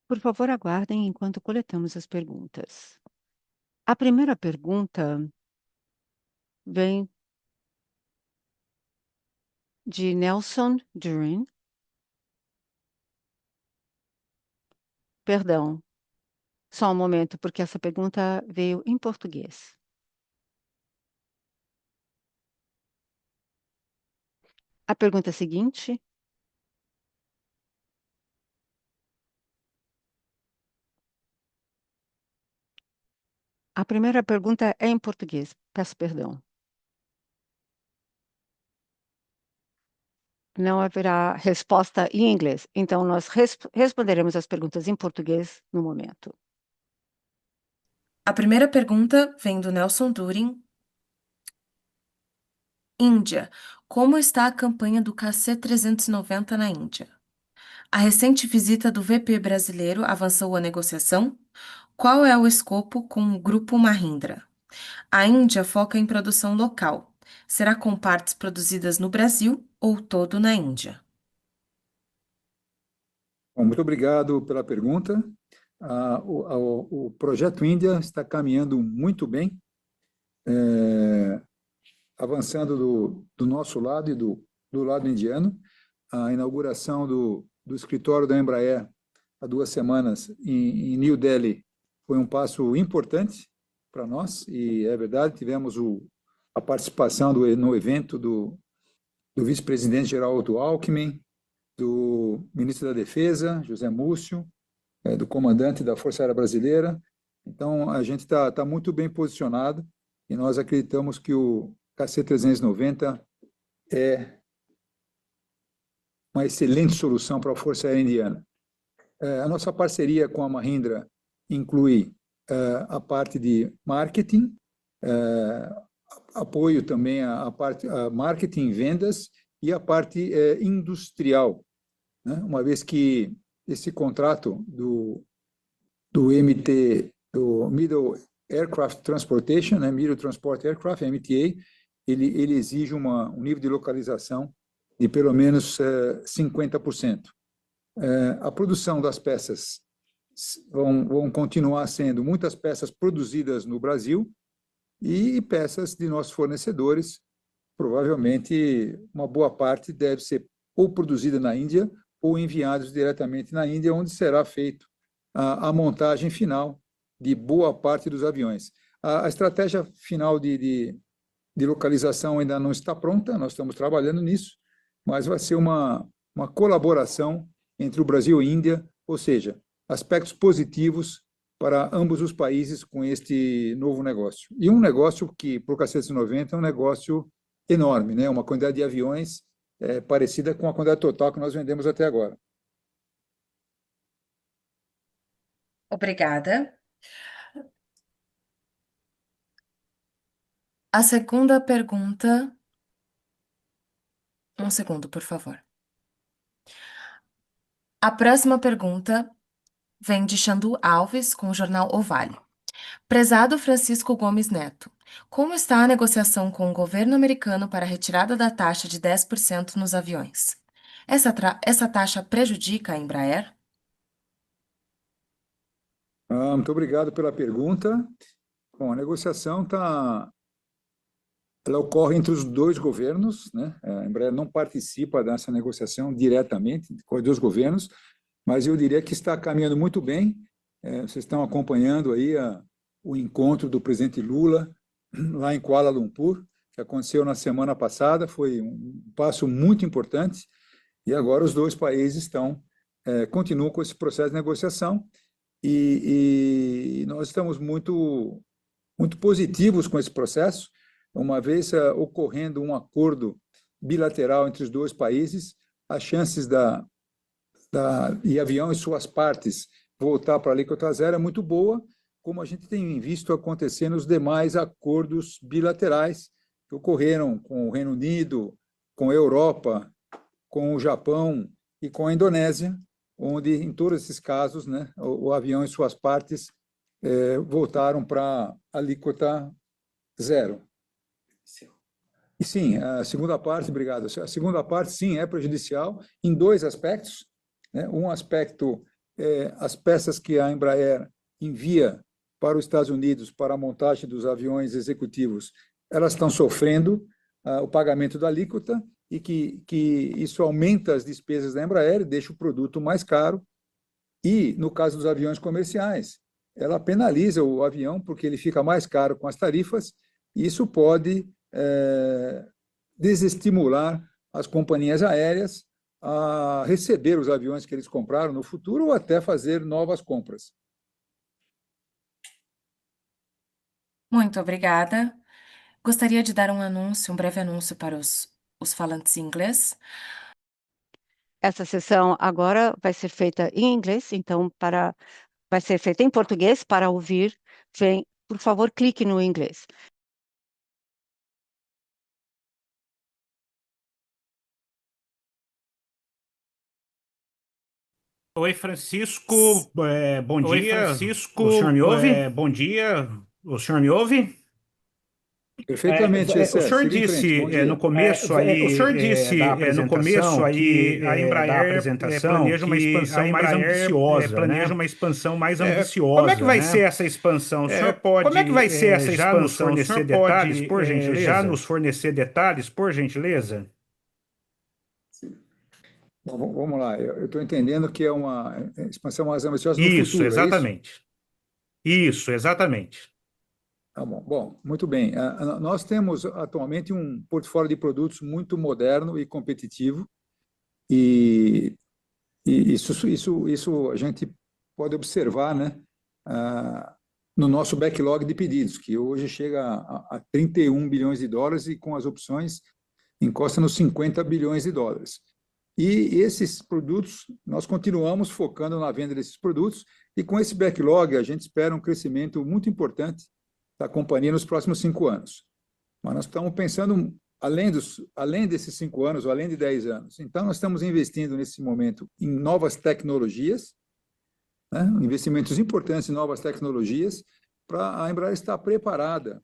Por favor, aguardem enquanto coletamos as perguntas. A primeira pergunta vem de Nelson Durin. Perdão, só um momento, porque essa pergunta veio em português. A pergunta seguinte A primeira pergunta é em português, peço perdão. Não haverá resposta em inglês, então nós responderemos as perguntas em português no momento. A primeira pergunta vem do Nelson Durin. Índia. Como está a campanha do KC-390 na Índia? A recente visita do VP brasileiro avançou a negociação? Qual é o escopo com o Grupo Mahindra? A Índia foca em produção local. Será com partes produzidas no Brasil ou todo na Índia? Bom, muito obrigado pela pergunta. O projeto Índia está caminhando muito bem, avançando do nosso lado e do lado indiano. A inauguração do escritório da Embraer há 2 semanas em New Delhi foi um passo importante para nós, e é verdade, tivemos a participação no evento do vice-presidente Geraldo Alckmin, do ministro da Defesa, José Múcio, do comandante da Força Aérea Brasileira. Então, a gente está muito bem posicionado e nós acreditamos que o KC-390 é uma excelente solução para a Força Aérea Indiana. A nossa parceria com a Mahindra inclui a parte de marketing, apoio também à parte marketing, vendas e a parte industrial, né? Uma vez que esse contrato do MT, do Middle Aircraft Transportation, né, Middle Transport Aircraft, MTA, ele exige um nível de localização de pelo menos 50%. A produção das peças vão continuar sendo muitas peças produzidas no Brasil e peças de nossos fornecedores. Provavelmente, uma boa parte deve ser ou produzida na Índia ou enviados diretamente na Índia, onde será feito a montagem final de boa parte dos aviões. A estratégia final de localização ainda não está pronta, nós estamos trabalhando nisso, mas vai ser uma colaboração entre o Brasil e a Índia, ou seja, aspectos positivos para ambos os países com este novo negócio. E um negócio que, para o KC-190, é um negócio enorme, né? Uma quantidade de aviões parecida com a quantidade total que nós vendemos até agora. Obrigada. A segunda pergunta. Um segundo, por favor. A próxima pergunta vem de Xandu Alves, com o jornal O Vale. Prezado Francisco Gomes Neto, como está a negociação com o governo americano para a retirada da taxa de 10% nos aviões? Essa taxa prejudica a Embraer? Muito obrigado pela pergunta. Bom, a negociação ela ocorre entre os dois governos, né? A Embraer não participa dessa negociação diretamente com os dois governos, mas eu diria que está caminhando muito bem. Vocês estão acompanhando aí o encontro do presidente Lula lá em Kuala Lumpur, que aconteceu na semana passada, foi um passo muito importante, e agora os dois países continuam com esse processo de negociação, e nós estamos muito positivos com esse processo, uma vez ocorrendo um acordo bilateral entre os dois países, as chances de avião e suas partes voltar para a alíquota zero é muito boa, como a gente tem visto acontecer nos demais acordos bilaterais que ocorreram com o Reino Unido, com a Europa, com o Japão e com a Indonésia, onde, em todos esses casos, né, o avião e suas partes voltaram para a alíquota zero. E sim, a segunda parte, obrigado. A segunda parte, sim, é prejudicial em dois aspectos, né? Um aspecto é as peças que a Embraer envia para os Estados Unidos para a montagem dos aviões executivos, elas estão sofrendo o pagamento da alíquota e que isso aumenta as despesas da Embraer e deixa o produto mais caro. E, no caso dos aviões comerciais, ela penaliza o avião porque ele fica mais caro com as tarifas, e isso pode desestimular as companhias aéreas a receber os aviões que eles compraram no futuro ou até fazer novas compras. Muito obrigada. Gostaria de dar um breve anúncio para os falantes em inglês. Essa sessão agora vai ser feita em inglês, então vai ser feita em português. Para ouvir, por favor, clique no inglês. Oi, Francisco, bom dia. Oi, Francisco, O senhor me ouve? bom dia. O senhor me ouve? Perfeitamente, O Gessé. senhor Siga em frente. disse Bom dia. no começo aí, o senhor disse da no começo apresentação aí que a da Embraer apresentação planeja uma que expansão a mais Embraer ambiciosa, planeja né? uma expansão mais Como é que ambiciosa, vai né? ser essa expansão? O senhor pode Como é que vai ser essa já nos expansão? O fornecer senhor detalhes, pode por gentileza? já nos fornecer detalhes, por gentileza? Bom, vamos lá. Eu estou entendendo que é uma expansão mais ambiciosa no Isso, futuro, é isso? exatamente. Isso, exatamente. Tá bom. Bom, muito bem. Nós temos atualmente um portfólio de produtos muito moderno e competitivo, e, isso a gente pode observar, né, no nosso backlog de pedidos, que hoje chega a 31 bilhões de dólares e com as opções encosta nos 50 bilhões de dólares. E esses produtos, nós continuamos focando na venda desses produtos, e com esse backlog a gente espera um crescimento muito importante da companhia nos próximos 5 anos. Mas nós estamos pensando além desses 5 anos, ou além de 10 anos. Então, nós estamos investindo nesse momento em novas tecnologias, né? Investimentos importantes em novas tecnologias, para a Embraer estar preparada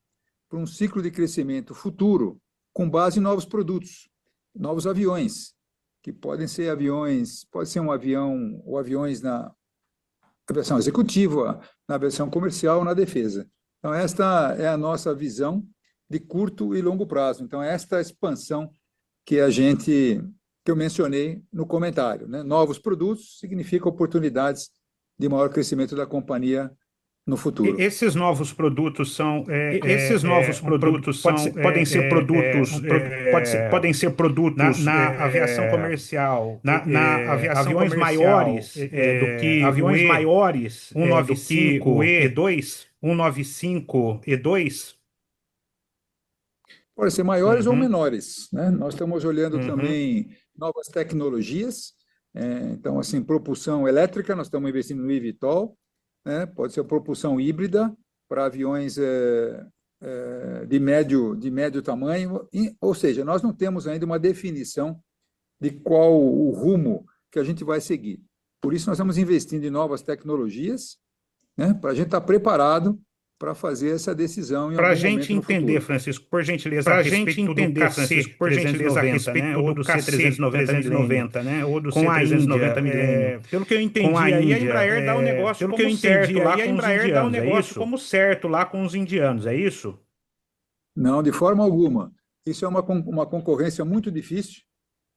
para um ciclo de crescimento futuro, com base em novos produtos, novos aviões, que podem ser aviões, pode ser um avião, ou aviões na aviação executiva, na aviação comercial, na defesa. Então, esta é a nossa visão de curto e longo prazo. Então, esta expansão que eu mencionei no comentário, né? Novos produtos significa oportunidades de maior crescimento da companhia no futuro. Esses novos produtos são podem ser produtos podem ser produtos na aviação comercial, na aviação aviões maiores do que aviões maiores 195 E2 195 E2. Pode ser maiores ou menores, né? Nós estamos olhando também novas tecnologias, então, assim, propulsão elétrica, nós estamos investindo no eVTOL, né? Pode ser propulsão híbrida para aviões de médio tamanho, ou seja, nós não temos ainda uma definição de qual o rumo que a gente vai seguir. Por isso, nós estamos investindo em novas tecnologias, né? Para a gente estar preparado para fazer essa decisão em Para a algum gente momento no entender, futuro. Francisco, por gentileza, a respeito do KC-390, né, ou do KC-390, né, ou do C-390, pelo que eu entendi, aí a Embraer dá o negócio como certo lá com os indianos, é isso? Como certo lá com os indianos, é isso? Não, de forma alguma. Isso é uma concorrência muito difícil.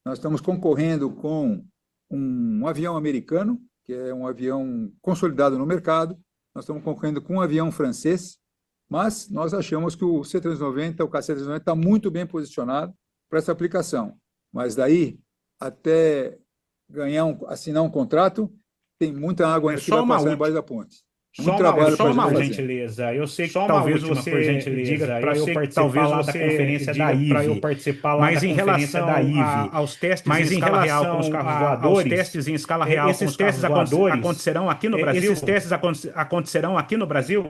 Nós estamos concorrendo com um avião americano, que é um avião consolidado no mercado. Nós estamos concorrendo com um avião francês, mas nós achamos que o C-390, o KC-390, está muito bem posicionado para essa aplicação. Mas daí, até assinar um contrato, tem muita água ainda que vai passar embaixo da ponte. Muito trabalho para a gente por fazer. gentileza. Eu sei que talvez você diga para eu participar lá da conferência da IVE, mas em relação aos testes em escala real com os carros voadores, testes em escala real esses testes acontecerão aqui no Brasil? Esses testes acontecerão aqui no Brasil?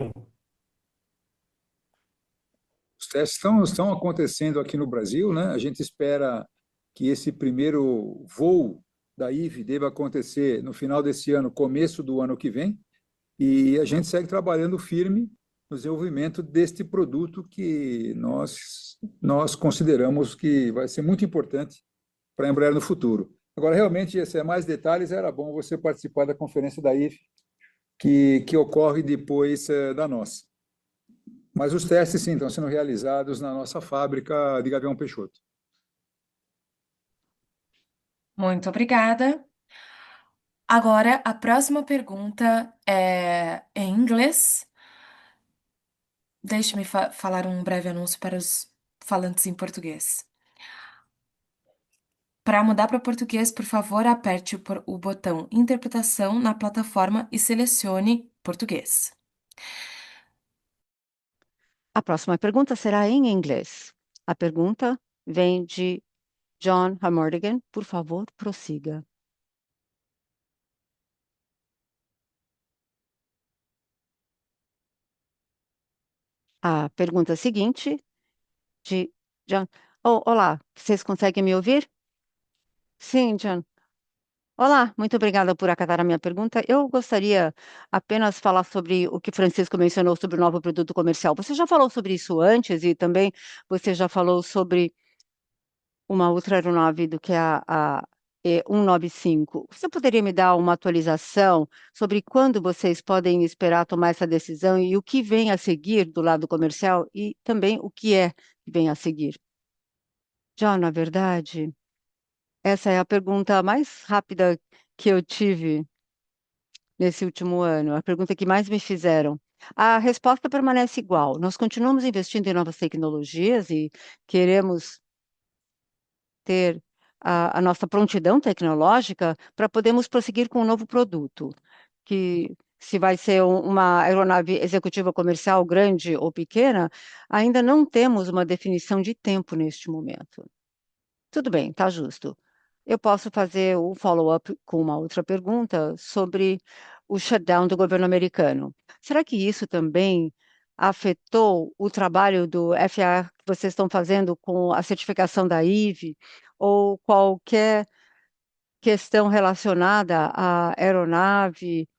Os testes estão acontecendo aqui no Brasil, né? A gente espera que esse primeiro voo da IVE deva acontecer no final desse ano, começo do ano que vem, e a gente segue trabalhando firme no desenvolvimento deste produto que nós consideramos que vai ser muito importante para a Embraer no futuro. Agora, realmente, se é mais detalhes, era bom você participar da conferência da IFE, que ocorre depois da nossa. Mas os testes, sim, estão sendo realizados na nossa fábrica de Gavião Peixoto. Muito obrigada. Agora, a próxima pergunta é em inglês. Deixe-me falar um breve anúncio para os falantes em português. Para mudar para português, por favor, aperte o botão Interpretação na plataforma e selecione Português. A próxima pergunta será em inglês. A pergunta vem de John Hamordigan. Por favor, prossiga. A pergunta seguinte de John. Oh, olá, vocês conseguem me ouvir? Sim, John. Olá, muito obrigada por acatar a minha pergunta. Eu gostaria apenas falar sobre o que Francisco mencionou sobre o novo produto comercial. Você já falou sobre isso antes e também você já falou sobre uma outra aeronave do que a E195. Você poderia me dar uma atualização sobre quando vocês podem esperar tomar essa decisão e o que vem a seguir do lado comercial e também o que é que vem a seguir? Já, na verdade, essa é a pergunta mais rápida que eu tive nesse último ano, a pergunta que mais me fizeram. A resposta permanece igual. Nós continuamos investindo em novas tecnologias e queremos ter a nossa prontidão tecnológica para podermos prosseguir com um novo produto, que se vai ser uma aeronave executiva comercial grande ou pequena, ainda não temos uma definição de tempo neste momento. Tudo bem, está justo. Eu posso fazer o follow-up com uma outra pergunta sobre o shutdown do governo americano. Será que isso também afetou o trabalho do FAA que vocês estão fazendo com a certificação da IVE ou qualquer questão relacionada à aeronave?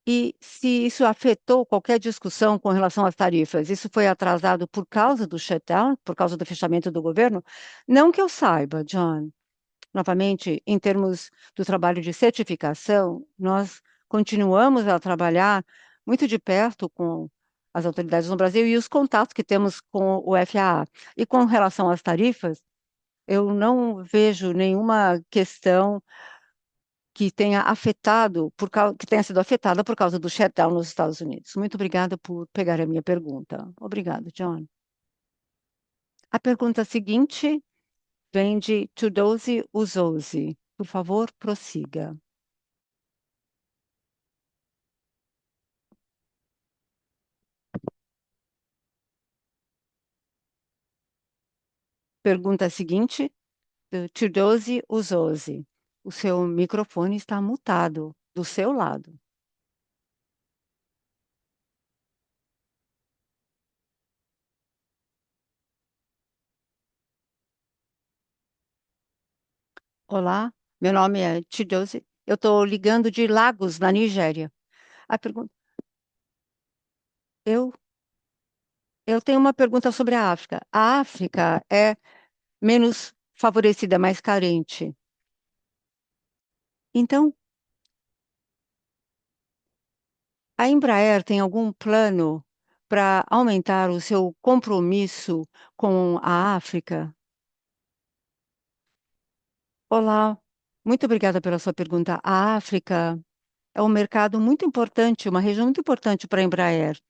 E se isso afetou qualquer discussão com relação às tarifas, isso foi atrasado por causa do shutdown, por causa do fechamento do governo? Não que eu saiba, John. Novamente, em termos do trabalho de certificação, nós continuamos a trabalhar muito de perto com as autoridades no Brasil e os contatos que temos com o FAA. E com relação às tarifas, eu não vejo nenhuma questão que tenha que tenha sido afetada por causa do shutdown nos Estados Unidos. Muito obrigada por pegar a minha pergunta. Obrigado, John. A pergunta seguinte vem de Tudose Uzosi. Por favor, prossiga. Pergunta seguinte, do Tudose Uzosi. O seu microfone está mutado do seu lado. Olá, meu nome é Tudose. Eu estou ligando de Lagos, na Nigéria. A pergunta, eu, eu tenho uma pergunta sobre a África. A África é menos favorecida, mais carente. Então, a Embraer tem algum plano para aumentar o seu compromisso com a África? Olá, muito obrigada pela sua pergunta. A África é um mercado muito importante, uma região muito importante para a Embraer.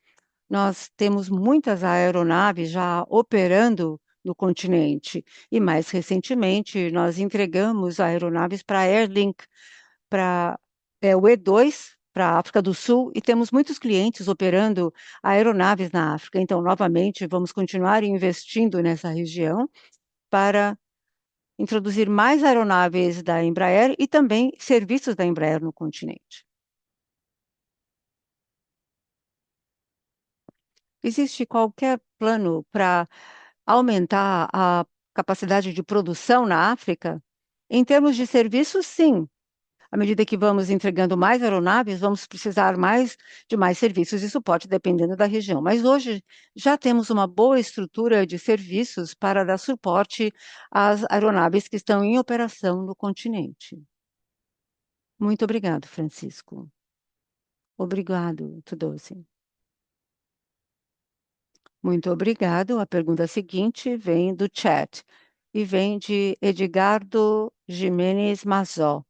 Nós temos muitas aeronaves já operando no continente e, mais recentemente, nós entregamos aeronaves para a Airlink, para o E2, para a África do Sul, e temos muitos clientes operando aeronaves na África. Então, novamente, vamos continuar investindo nessa região para introduzir mais aeronaves da Embraer e também serviços da Embraer no continente. Existe qualquer plano para aumentar a capacidade de produção na África? Em termos de serviços, sim. À medida que vamos entregando mais aeronaves, vamos precisar de mais serviços e suporte dependendo da região. Mas hoje já temos uma boa estrutura de serviços para dar suporte às aeronaves que estão em operação no continente. Muito obrigado, Francisco. Obrigado, Tudose. Muito obrigado. A pergunta seguinte vem do chat e vem de Edgardo Jimenez Mazó,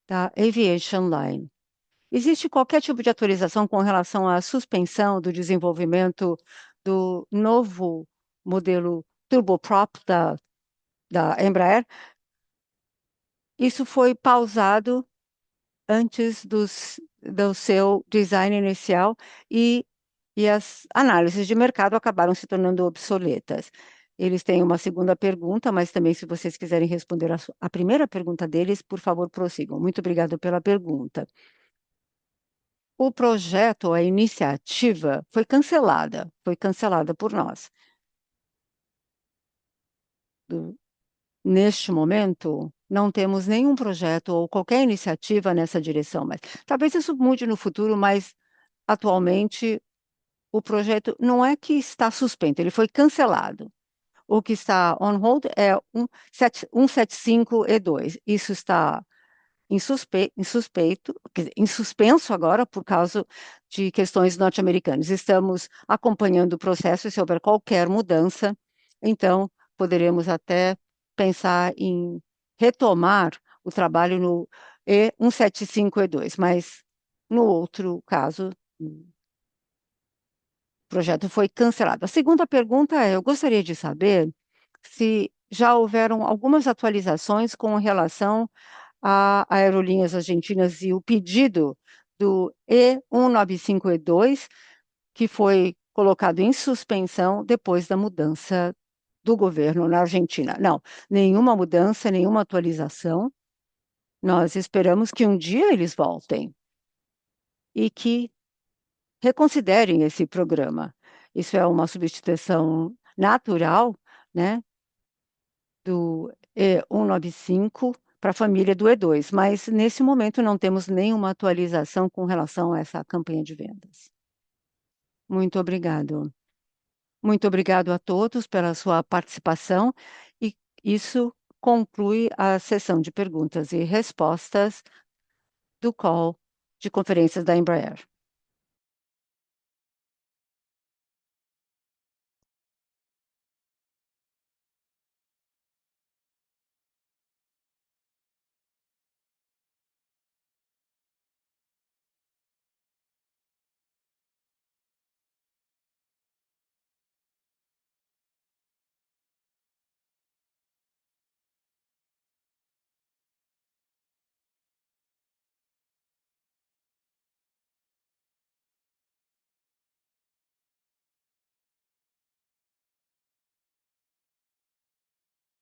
da Aviation Line. Existe qualquer tipo de atualização com relação à suspensão do desenvolvimento do novo modelo turboprop da Embraer? Isso foi pausado antes do seu design inicial e as análises de mercado acabaram se tornando obsoletas. Eles têm uma segunda pergunta, mas também, se vocês quiserem responder a primeira pergunta deles, por favor, prossigam. Muito obrigada pela pergunta. O projeto, a iniciativa, foi cancelada por nós. Neste momento, não temos nenhum projeto ou qualquer iniciativa nessa direção, mas talvez isso mude no futuro, mas atualmente o projeto não é que está suspenso, ele foi cancelado. O que está on hold é 175E2. Isso está em suspenso agora por causa de questões norte-americanas. Estamos acompanhando o processo e se houver qualquer mudança, então poderemos até pensar em retomar o trabalho no E175E2, mas no outro caso, o projeto foi cancelado. A segunda pergunta é: eu gostaria de saber se já houveram algumas atualizações com relação a aerolíneas argentinas e o pedido do E195E2, que foi colocado em suspensão depois da mudança do governo na Argentina. Não, nenhuma mudança, nenhuma atualização. Nós esperamos que um dia eles voltem e que reconsiderem esse programa. Isso é uma substituição natural, né, do E195 para a família do E2, mas nesse momento não temos nenhuma atualização com relação a essa campanha de vendas. Muito obrigado. Muito obrigado a todos pela sua participação e isso conclui a sessão de perguntas e respostas do call de conferências da Embraer.